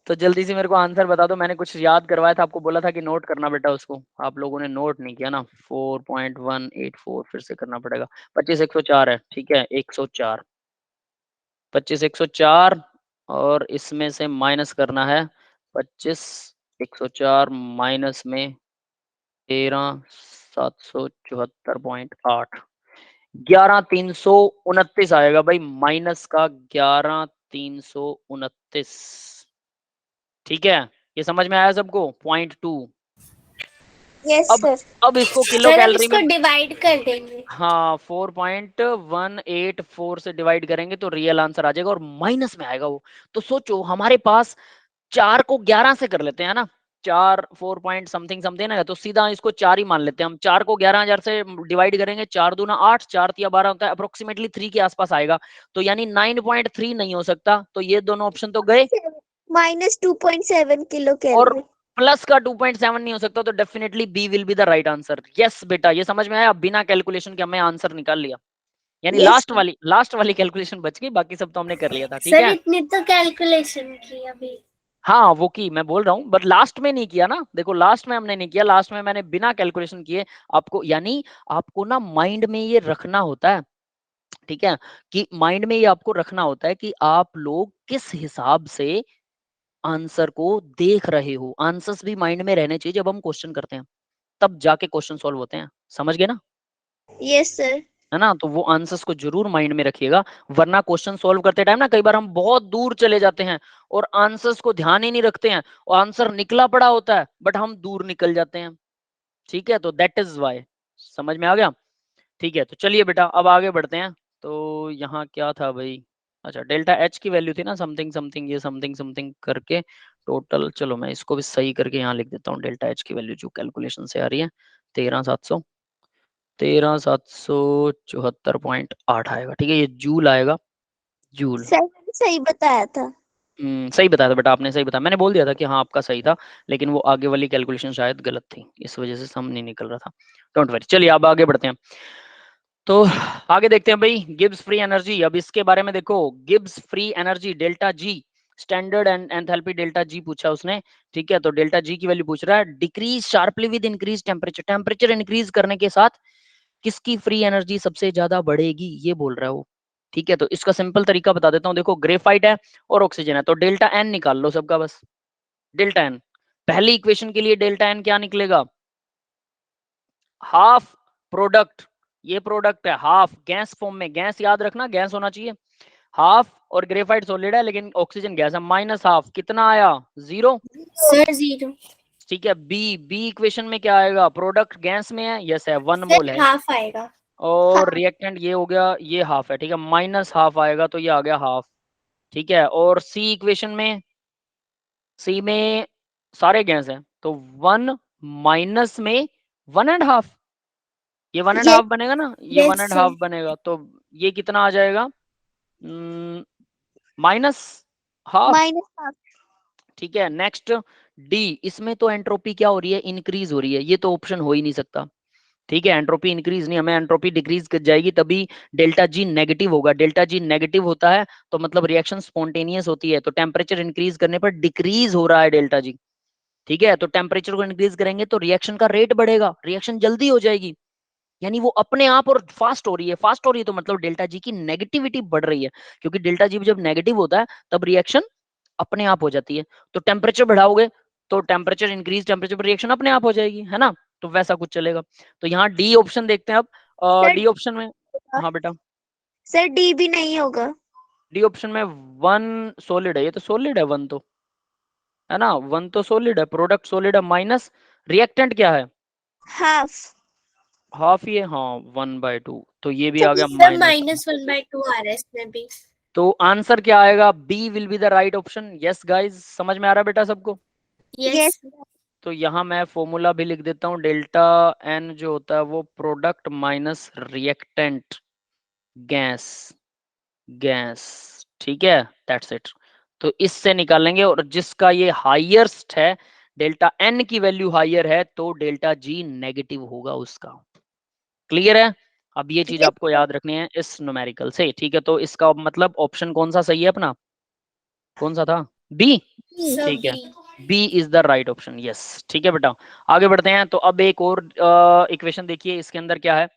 तो जल्दी से मेरे को आंसर बता दो। मैंने कुछ याद करवाया था, आपको बोला था कि नोट करना बेटा उसको, आप लोगों ने नोट नहीं किया ना। 4.184 फिर से करना पड़ेगा। 25,104 है, ठीक है, 104, 25,104 और इसमें से माइनस करना है 25,104 माइनस में 13,774.8, 11,329 आएगा भाई, माइनस का 11,329। ठीक है, ये समझ में आया सबको? 0.2। Yes sir. अब इसको किलो सर अब कैलोरी इसको में, डिवाइड कर देंगे। हाँ 4.184 से डिवाइड करेंगे तो रियल आंसर आ जाएगा और माइनस में आएगा वो। तो सोचो हमारे पास 4 को 11 से कर लेते हैं ना, 4 4 पॉइंट समथिंग समथिंग ना, तो सीधा इसको 4 ही मान लेते हैं हम। 4 को 11,000 से डिवाइड करेंगे, 4 दूना 8, 4 तिया 12 होता है, अप्रोक्सीमेटली 3 के आसपास आएगा। तो यानी 9.3 नहीं हो सकता, तो ये दोनों ऑप्शन तो गए। -2.7 किलो और कैलोरी। प्लस का 2.7 नहीं हो सकता, तो definitely be will be the right answer. Yes बेटा, ये समझ में आया? बिना कैलकुलेशन के हमने आंसर निकाल लिया, यानी Yes, लास्ट वाली कैलकुलेशन बच गई, बाकी सब तो हमने कर लिया था। ठीक सर है, इतनी तो कैलकुलेशन की अभी। हाँ वो की मैं बोल रहा हूँ, बट लास्ट में नहीं किया ना। देखो लास्ट में हमने नहीं किया, लास्ट में मैंने बिना कैलकुलेशन किए आपको, यानी आपको ना माइंड में ये रखना होता है, ठीक है, कि माइंड में ये आपको रखना होता है कि आप लोग किस हिसाब से आंसर को देख रहे हो। आंसर्स भी माइंड में रहने चाहिए जब हम क्वेश्चन करते हैं, तब जाके क्वेश्चन सॉल्व होते हैं। समझ गए ना? yes sir. है ना? तो वो आंसर्स को जरूर माइंड में रखिएगा, वरना क्वेश्चन सॉल्व करते टाइम ना कई बार हम बहुत दूर चले जाते हैं और आंसर्स को ध्यान ही नहीं रखते हैं, और आंसर निकला पड़ा होता है बट हम दूर निकल जाते हैं। ठीक है, तो दैट इज वाई। समझ में आ गया? ठीक है, तो चलिए बेटा अब आगे बढ़ते हैं। तो यहाँ क्या था भाई? अच्छा, डेल्टा एच की वैल्यू थी ना समथिंग समथिंग, ये समथिंग समथिंग करके टोटल। चलो मैं इसको भी सही करके यहाँ लिख देता हूँ। डेल्टा एच की वैल्यू जो कैलकुलेशन से आ रही है 13,774.8 आएगा। ठीक है, ये जूल आएगा, जूल। सर मैंने सही बताया था। सही बताया था बेटा, आपने सही बताया। मैंने बोल दिया था कि हाँ आपका सही था, लेकिन वो आगे वाली कैलकुलेशन शायद गलत थी, इस वजह से सम नहीं निकल रहा था। डोंट वरी, चलिए अब आगे बढ़ते हैं। तो आगे देखते हैं भाई, गिब्स फ्री एनर्जी। अब इसके बारे में देखो, Gibbs free energy delta G standard enthalpy delta G पूछा उसने, ठीक है। तो डेल्टा जी की वैल्यू पूछ रहा है, decrease sharply with increase temperature, temperature increase करने के साथ किसकी फ्री एनर्जी सबसे ज्यादा बढ़ेगी, ये बोल रहा है वो, ठीक है। तो इसका सिंपल तरीका बता देता हूँ, देखो ग्रेफाइट है और ऑक्सीजन है, तो डेल्टा एन निकाल लो सबका बस, डेल्टा एन। पहली इक्वेशन के लिए डेल्टा एन क्या निकलेगा, हाफ प्रोडक्ट, ये प्रोडक्ट है हाफ गैस फॉर्म में, गैस याद रखना गैस होना चाहिए, हाफ और ग्रेफाइट सॉलिड है लेकिन ऑक्सीजन गैस है, माइनस हाफ कितना आया, 0, सर 0। ठीक है। बी इक्वेशन में क्या आएगा, प्रोडक्ट गैस में है, यस है, 1 सर मोल है, हाफ आएगा। और रिएक्टेंट ये हो गया, ये हाफ है, ठीक है, माइनस हाफ आएगा, तो ये आ गया हाफ, ठीक है। और सी इक्वेशन में, सी में सारे गैस हैं, तो 1 माइनस में 1.5, ये 1.5 यस बनेगा ना, ये यस 1.5 सर। बनेगा, तो ये कितना आ जाएगा, माइनस हाफ, -1/2। ठीक है। नेक्स्ट डी, इसमें तो एंट्रोपी क्या हो रही है, इंक्रीज हो रही है, ये तो ऑप्शन हो ही नहीं सकता, ठीक है। एंट्रोपी इंक्रीज नहीं, हमें एंट्रोपी डिक्रीज कर जाएगी तभी डेल्टा जी नेगेटिव होगा, डेल्टा जी नेगेटिव होता है तो मतलब रिएक्शन स्पॉन्टेनियस होती है, तो टेम्परेचर इंक्रीज करने पर डिक्रीज हो रहा है डेल्टा जी, ठीक है। तो टेम्परेचर को इंक्रीज करेंगे तो रिएक्शन का रेट बढ़ेगा, रिएक्शन जल्दी हो जाएगी, यानी वो अपने आप और फास्ट हो रही है, फास्ट हो रही है तो मतलब डेल्टा जी की नेगेटिविटी बढ़ रही है, क्योंकि डेल्टा जी जब नेगेटिव होता है तब रिएक्शन अपने आप हो जाती है, तो टेम्परेचर बढ़ाओगे तो टेम्परेचर इंक्रीज, टेम्परेचर पर रिएक्शन अपने आप हो जाएगी, है ना, तो वैसा कुछ चलेगा। तो यहाँ डी ऑप्शन देखते हैं अब, सर डी ऑप्शन में, हाँ बेटा, सर डी भी नहीं होगा। डी ऑप्शन में 1 सॉलिड है, ये तो सॉलिड है 1 तो, है ना, 1 तो सॉलिड है, प्रोडक्ट सॉलिड है, माइनस रिएक्टेंट क्या है, हाफ। हाफ ही है, हाँ 1/2, तो ये भी आ गया सर माइनस। -1/2 आ रहा है इसमें भी। तो आंसर क्या आएगा, B will be the right option, yes guys, समझ में आ रहा है बेटा सबको। यस। यस तो यहाँ मैं फॉर्मूला भी लिख देता हूँ, डेल्टा एन जो होता है वो product minus reactant gas, gas, ठीक है, दैट्स इट। तो इससे निकालेंगे, और जिसका ये हाईएस्ट है, डेल्टा एन की वैल्यू हाईयर है तो डेल्टा जी नेगेटिव होगा उसका, क्लियर है। अब ये चीज आपको याद रखनी है इस न्यूमेरिकल से, ठीक है। तो इसका मतलब ऑप्शन कौन सा सही है अपना, कौन सा था, बी, सर ठीक है, B. B is the right option, yes, ठीक है बेटा। आगे बढ़ते हैं, तो अब एक और इक्वेशन देखिए, इसके अंदर क्या है,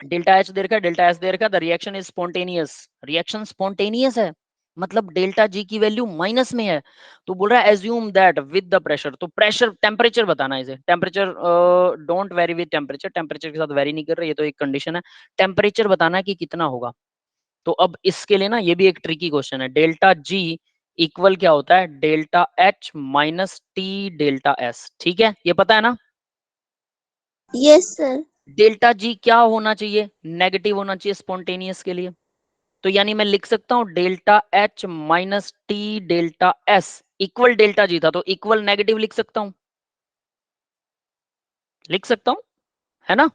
डेल्टा एच दे रखा है, डेल्टा एस दे रखा है, the reaction is spontaneous, reaction spontaneous है, मतलब डेल्टा जी की वैल्यू माइनस में है, तो बोल रहा है assume that with the pressure, तो प्रेशर टेम्परेचर बताना है इसे, temperature don't very with temperature, temperature के साथ वेरी नहीं कर रहे, ये तो एक कंडीशन है, टेम्परेचर बताना है कि कितना होगा। तो अब इसके लिए ना ये भी एक ट्रिकी क्वेश्चन है, डेल्टा जी इक्वल क्या होता है, delta H minus T delta S, ठीक है, ये पता है ना। Yes sir. डेल्टा जी क्या होना चाहिए, नेगेटिव होना चाहिए स्पॉन्टेनियस के लिए, तो यानी मैं लिख सकता हूं delta H minus T delta S equal delta G था, तो इक्वल नेगेटिव लिख सकता हूं, लिख सकता हूं, है ना,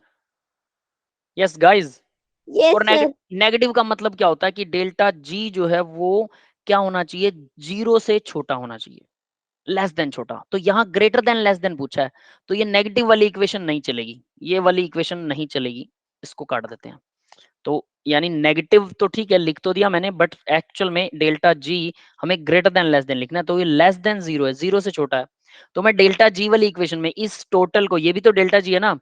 यस गाइज। यस और सर। नेगेटिव का मतलब क्या होता है कि डेल्टा जी जो है वो क्या होना चाहिए, 0 से छोटा होना चाहिए, लेस देन छोटा, तो यहाँ ग्रेटर देन लेस देन पूछा है, तो ये नेगेटिव वाली इक्वेशन नहीं चलेगी, ये वाली इक्वेशन नहीं चलेगी, इसको काट देते हैं। तो यानी नेगेटिव तो ठीक है लिख तो दिया मैंने, बट एक्चुअल में डेल्टा जी हमें ग्रेटर देन लेस देन लिखना है, तो ये लेस देन 0 है, 0 से छोटा है, तो मैं डेल्टा जी वाली इक्वेशन में इस टोटल को, ये भी तो डेल्टा जी है ना,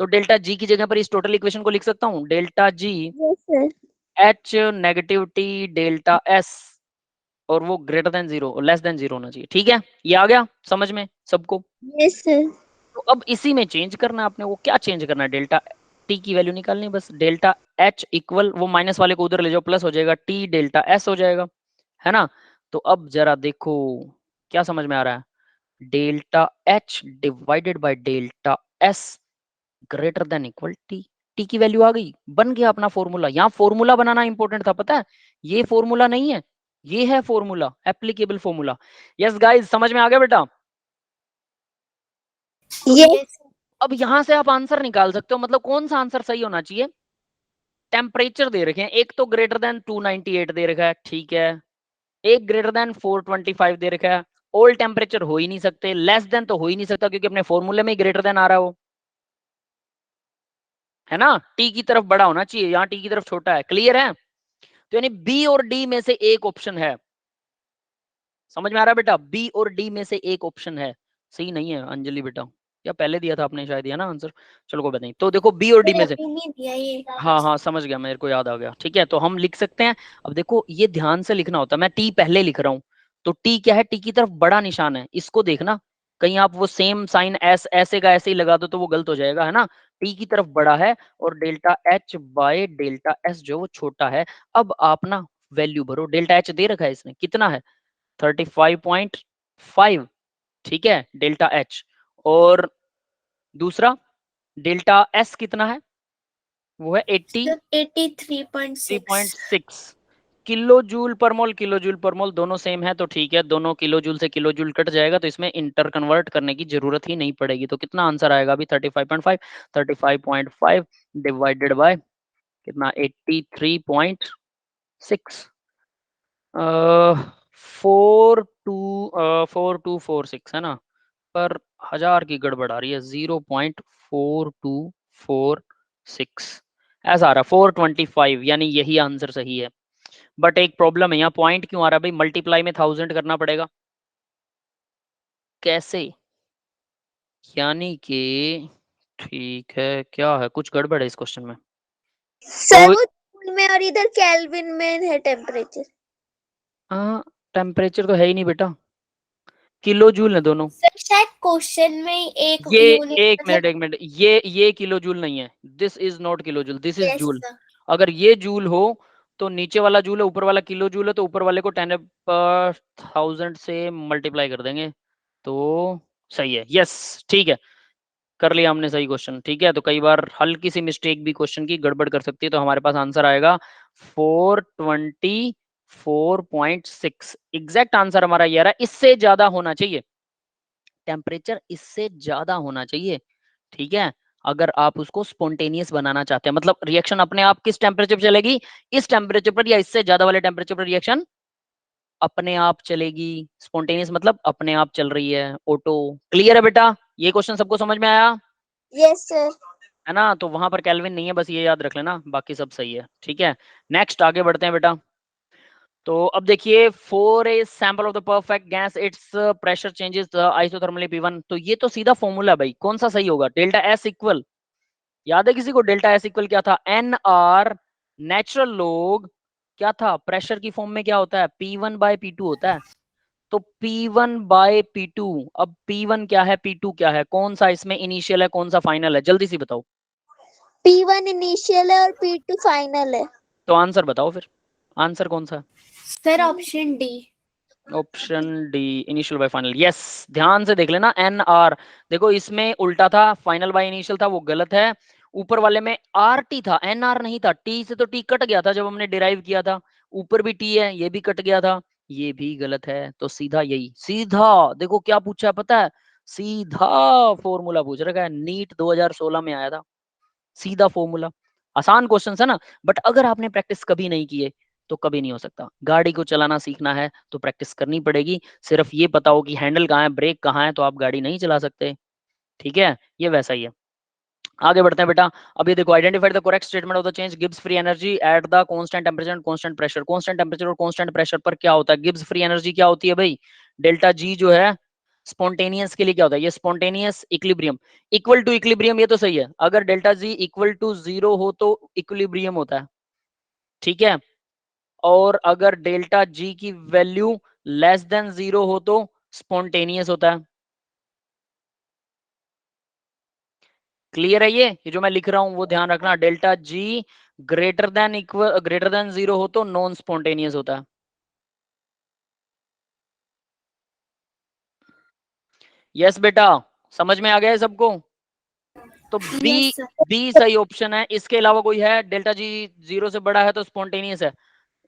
तो डेल्टा जी की जगह पर इस टोटल इक्वेशन को लिख सकता हूँ, delta G yes sir. H negative T delta S, और वो ग्रेटर देन 0 और लेस देन 0 होना चाहिए, ठीक है, ये आ गया समझ में सबको। Yes sir. तो अब इसी में चेंज करना है आपने, वो क्या चेंज करना है, डेल्टा टी की वैल्यू निकालनी है बस, डेल्टा एच इक्वल, वो माइनस वाले को उधर ले जाओ, प्लस हो जाएगा, टी डेल्टा एस हो जाएगा, है ना। तो अब जरा देखो क्या समझ में आ रहा है, delta H divided by delta S greater than equal T, T की वैल्यू आ गई, बन गया अपना फॉर्मूला। यहाँ फॉर्मूला बनाना इंपॉर्टेंट था, पता है, ये फॉर्मूला नहीं है, ये है formula, applicable formula. Yes guys, समझ में आ गया बेटा। यस। अब यहां से आप आंसर निकाल सकते हो, मतलब कौन सा आंसर सही होना चाहिए, टेम्परेचर दे रखे हैं, एक तो ग्रेटर देन 298 दे रखा है, ठीक है, एक ग्रेटर देन 425 दे रखा है, ऑल टेम्परेचर हो ही नहीं सकते, लेस देन तो हो ही नहीं सकता क्योंकि अपने फॉर्मूले में ही ग्रेटर देन आ रहा है वो, है ना, टी की तरफ बड़ा होना चाहिए, यहाँ टी की तरफ छोटा है, क्लियर है। तो यानी बी और डी में से एक ऑप्शन है, समझ में आ रहा है बेटा? बी और डी में से एक ऑप्शन है, सही नहीं है अंजलि बेटा, या पहले दिया था आपने शायद, दिया ना आंसर, चलो कोई बात नहीं। तो देखो बी और डी सर में से, अभी नहीं दिया ये। हाँ हाँ समझ गया, मेरे को याद आ गया, ठीक है। तो हम लिख सकते हैं, अब देखो ये ध्यान से लिखना होता है, मैं टी पहले लिख रहा हूँ, तो टी क्या है, टी की तरफ बड़ा निशान है, इसको देखना, कहीं आप वो सेम साइन एस ऐसे का ऐसे ही लगा दो तो वो गलत हो जाएगा, है ना। टी की तरफ बड़ा है और delta H by delta S जो वो छोटा है। अब आप ना वैल्यू भरो, डेल्टा एच दे रखा है इसने, कितना है 35.5, ठीक है डेल्टा एच, और दूसरा डेल्टा एस कितना है, वो है 83.6। 3.6 किलो जूल पर मोल। किलो जूल पर मोल दोनों सेम है तो ठीक है, दोनों किलो जूल से किलो जूल कट जाएगा, तो इसमें इंटर कन्वर्ट करने की जरूरत ही नहीं पड़ेगी। तो कितना आंसर आएगा अभी 35.5, 35.5 डिवाइडेड बाय कितना 83.6, 4246 है ना, पर 1000 की गड़बड़ आ रही है, 0.4246 ऐसा आ रहा है, 425, यानी यही आंसर सही है। बट एक प्रॉब्लम है यहाँ, पॉइंट क्यों आ रहा है भाई, मल्टीप्लाई में 1000 करना पड़ेगा, कैसे, यानी कि ठीक है, क्या है, कुछ गड़बड़ है इस क्वेश्चन में। सर तो वो जूल में और इधर केल्विन में है टेम्परेचर। हाँ, टेम्परेचर तो है ही नहीं बेटा, किलो जूल है दोनों। सर शायद क्वेश्चन में एक ये यूनिट एक मिनट, मतलब। एक मिनट, ये किलो जूल नहीं है, this is not kilo joule, this is yes joule. Sir. अगर ये जूल हो तो नीचे वाला जूल है, ऊपर वाला किलो जूल है, तो ऊपर वाले को 10,000 से मल्टीप्लाई कर देंगे तो सही है। यस ठीक है, कर लिया हमने सही क्वेश्चन, ठीक है। तो कई बार हल्की सी मिस्टेक भी क्वेश्चन की गड़बड़ कर सकती है, तो हमारे पास आंसर आएगा 424.6, एग्जैक्ट आंसर हमारा ये आ रहा है, इससे ज्यादा होना चाहिए टेम्परेचर, इससे ज्यादा होना चाहिए, ठीक है। अगर आप उसको स्पॉन्टेनियस बनाना चाहते हैं, मतलब रिएक्शन अपने आप किस टेम्परेचर पर चलेगी, इस टेम्परेचर पर या इससे ज्यादा वाले टेम्परेचर पर रिएक्शन अपने आप चलेगी। स्पॉन्टेनियस मतलब अपने आप चल रही है, ऑटो। क्लियर है बेटा, ये क्वेश्चन सबको समझ में आया यस सर। है ना। तो वहां पर केल्विन नहीं है, बस ये याद रख लेना, बाकी सब सही है, ठीक है। नेक्स्ट आगे बढ़ते हैं बेटा। तो अब देखिए, for a sample of the perfect gas it's pressure changes isothermally P1, तो ये तो सीधा फॉर्मूला भाई, कौन सा सही होगा, डेल्टा एस इक्वल, याद है किसी को डेल्टा एस इक्वल क्या था, एन आर नेचुरल लोग क्या था, प्रेशर की फॉर्म में क्या होता है, P1/P2 होता है। तो P1/P2, अब P1 क्या है, P2 क्या है, कौन सा इसमें इनिशियल है, कौन सा फाइनल है, जल्दी से बताओ। P1 इनिशियल है और P2 फाइनल है। तो आंसर बताओ फिर, आंसर कौन सा है? Sir option D. Option D initial bye final, yes. ध्यान से देख लेना, एन आर, देखो इसमें उल्टा था, फाइनल बाय इनिशियल था, वो गलत है। ऊपर वाले में आर टी था, एन आर नहीं था, टी से तो टी कट गया था जब हमने डिराइव किया था, ऊपर भी टी है, ये भी कट गया था, ये भी गलत है, तो सीधा यही, सीधा देखो क्या पूछा है पता है, सीधा फॉर्मूला पूछ रखा है, नीट 2016 में आया था, सीधा फॉर्मूला। आसान क्वेश्चन है ना, बट अगर आपने प्रैक्टिस कभी नहीं की है तो कभी नहीं हो सकता। गाड़ी को चलाना सीखना है तो प्रैक्टिस करनी पड़ेगी, सिर्फ ये पता हो कि हैंडल कहाँ है, ब्रेक कहाँ है, तो आप गाड़ी नहीं चला सकते, ठीक है। ये वैसा ही है। आगे बढ़ते हैं बेटा। अब ये देखो, identified the correct statement of the change Gibbs free energy at the constant temperature and constant pressure. Constant temperature और कांस्टेंट प्रेशर पर क्या होता है, गिब्स फ्री एनर्जी क्या होती है भाई, डेल्टा जी जो है, स्पॉन्टेनियस के लिए क्या होता है, ये spontaneous equilibrium, equal to equilibrium, ये तो सही है, अगर डेल्टा जी इक्वल टू 0 हो तो इक्विलिब्रियम होता है, ठीक है। और अगर डेल्टा जी की वैल्यू लेस देन 0 हो तो स्पॉन्टेनियस होता है। क्लियर है ये जो मैं लिख रहा हूं वो ध्यान रखना, डेल्टा जी ग्रेटर देन 0 हो तो नॉन स्पॉन्टेनियस होता है। यस बेटा, समझ में आ गया है सबको। तो बी, यस सर। बी सही ऑप्शन है, इसके अलावा कोई है, डेल्टा जी 0 से बड़ा है तो स्पॉन्टेनियस है,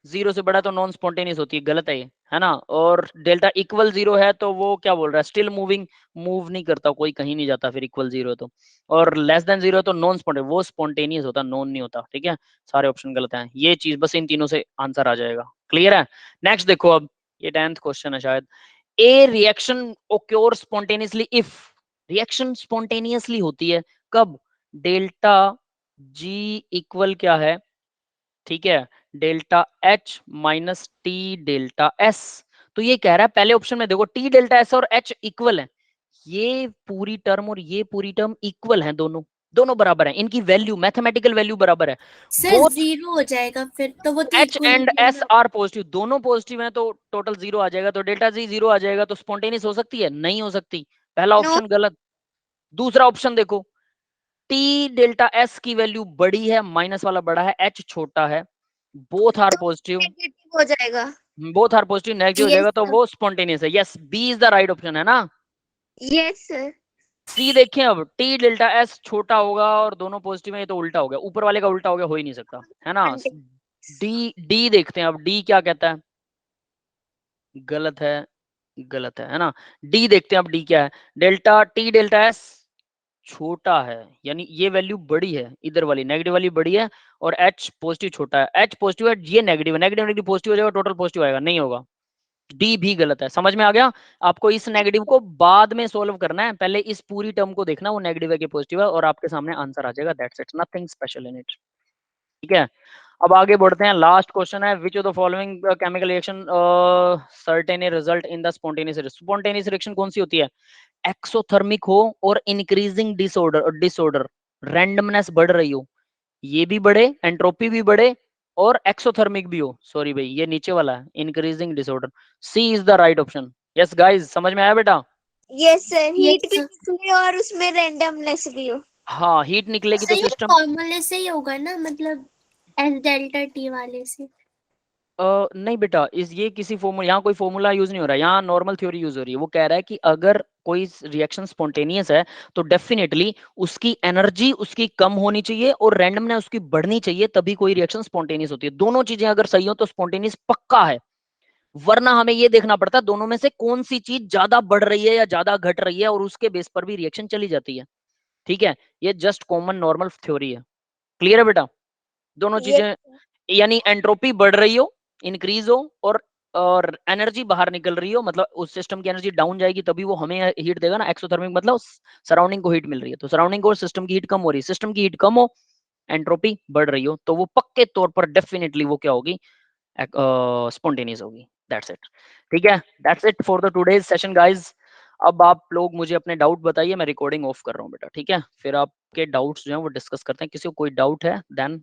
0 से बड़ा तो नॉन स्पॉन्टेनियस होती है, गलत है ये, है ना। और डेल्टा इक्वल 0 है तो वो क्या बोल रहा है, स्टिल मूविंग, मूव नहीं करता कोई, कहीं नहीं जाता फिर इक्वल 0 है तो। और लेस देन 0 है तो नॉन स्पॉन्टेनियस, वो स्पॉन्टेनियस होता, नॉन नहीं होता, ठीक है। सारे ऑप्शन गलत हैं, ये चीज बस इन तीनों से आंसर आ जाएगा। क्लियर है। नेक्स्ट देखो, अब ये 10th क्वेश्चन है शायद। A reaction occur spontaneously if, reaction spontaneously होती है कब, डेल्टा जी इक्वल क्या है, ठीक है, delta H minus T delta S. तो ये कह रहा है पहले ऑप्शन में देखो टी डेल्टा एस और एच इक्वल है, ये पूरी टर्म और ये पूरी टर्म इक्वल है, दोनों दोनों बराबर है, इनकी वैल्यू मैथमेटिकल वैल्यू बराबर है। सर बोथ जीरो हो जाएगा फिर तो, वो तो H equal and S R positive, दोनों पॉजिटिव हैं तो टोटल जीरो आ जाएगा, तो डेल्टा जी जीरो आ जाएगा, तो स्पॉन्टेनियस हो सकती है? नहीं हो सकती, पहला नो ऑप्शन गलत। दूसरा ऑप्शन देखो, टी डेल्टा एस की वैल्यू बड़ी है, माइनस वाला बड़ा है, एच छोटा है, बोथ आर पॉजिटिव, नेगेटिव हो जाएगा। बोथ आर पॉजिटिव नेगेटिव हो यस जाएगा, तो वो स्पॉन्टेनियस है। Yes, B is the right option, है ना? Yes sir. सी देखें अब, टी डेल्टा एस छोटा होगा और दोनों पॉजिटिव है, ये तो उल्टा हो गया, ऊपर वाले का उल्टा हो गया, हो ही नहीं सकता, है ना? डी डी देखते हैं अब, डी क्या कहता है? गलत है ना? डी देखते हैं अब, डी क्या है? डेल्टा टी डेल्टा एस छोटा है, यानी ये वैल्यू बड़ी है, इधर वाली नेगेटिव वाली बड़ी है, और एच पॉजिटिव छोटा है, एच पॉजिटिव है, ये नेगेटिव है, नेगेटिव नेगेटिव पॉजिटिव हो जाएगा, टोटल पॉजिटिव आएगा, नहीं होगा। डी भी गलत है, समझ में आ गया? आपको इस नेगेटिव को बाद में सोल्व करना है, पहले इस पूरी टर्म को देखना, वो नेगेटिव है कि पॉजिटिव है, और आपके सामने आंसर आ जाएगा, that's it, nothing special in it. ठीक है, अब आगे बढ़ते हैं, लास्ट क्वेश्चन है, which of the following chemical reaction certain result in the spontaneous? Spontaneous reaction कौन सी होती है? एक्सोथर्मिक हो और इंक्रीजिंग डिसऑर्डर रैंडमनेस बढ़ रही हो, ये भी बढ़े, एंट्रोपी भी बढ़े, और एक्सोथर्मिक भी हो, सॉरी भाई ये नीचे वाला है, increasing disorder. C is the right option. Yes guys, समझ में आया बेटा? यस सर, हीट Yes, भी sir. निकले और उसमें रैंडमनेस भी हो। हाँ, हीट निकलेगी तो सर ये सिस्टम फॉर्मूले से ही होगा ना, मतलब एस डेल्टा टी वाले से? नहीं बेटा, इस ये किसी फॉर्मूला, यहाँ कोई फॉर्मूला यूज नहीं हो रहा है, यहाँ नॉर्मल थ्योरी यूज हो रही है। वो कह रहा है कि अगर कोई रिएक्शन स्पॉन्टेनियस है तो डेफिनेटली उसकी एनर्जी उसकी कम होनी चाहिए और रैंडमनेस उसकी बढ़नी चाहिए, तभी कोई रिएक्शन स्पॉन्टेनियस होती है। दोनों चीजें अगर सही हो तो स्पॉन्टेनियस पक्का है, वरना हमें ये देखना पड़ता है दोनों में से कौन सी चीज ज्यादा बढ़ रही है या ज्यादा घट रही है, और उसके बेस पर भी रिएक्शन चली जाती है। ठीक है, ये जस्ट कॉमन नॉर्मल थ्योरी है। क्लियर है बेटा? दोनों यस चीजें, यानी एंट्रोपी बढ़ रही हो, इंक्रीज हो, और एनर्जी बाहर निकल रही हो, मतलब उस सिस्टम की एनर्जी डाउन जाएगी तभी वो हमें हीट देगा ना। एक्सोथर्मिक मतलब सराउंडिंग को हीट मिल रही है, तो सराउंडिंग को सिस्टम की हीट कम हो रही है, सिस्टम की हीट कम हो, एंट्रोपी बढ़ रही हो, तो वो पक्के तौर पर डेफिनेटली वो क्या होगी? स्पॉन्टेनियस होगी। That's it. ठीक है, that's it for the today's session guys. अब आप लोग मुझे अपने डाउट बताइए, मैं रिकॉर्डिंग ऑफ कर रहा हूँ बेटा, ठीक है? फिर आपके डाउट्स जो हैं वो डिस्कस करते हैं। किसी को कोई डाउट है देन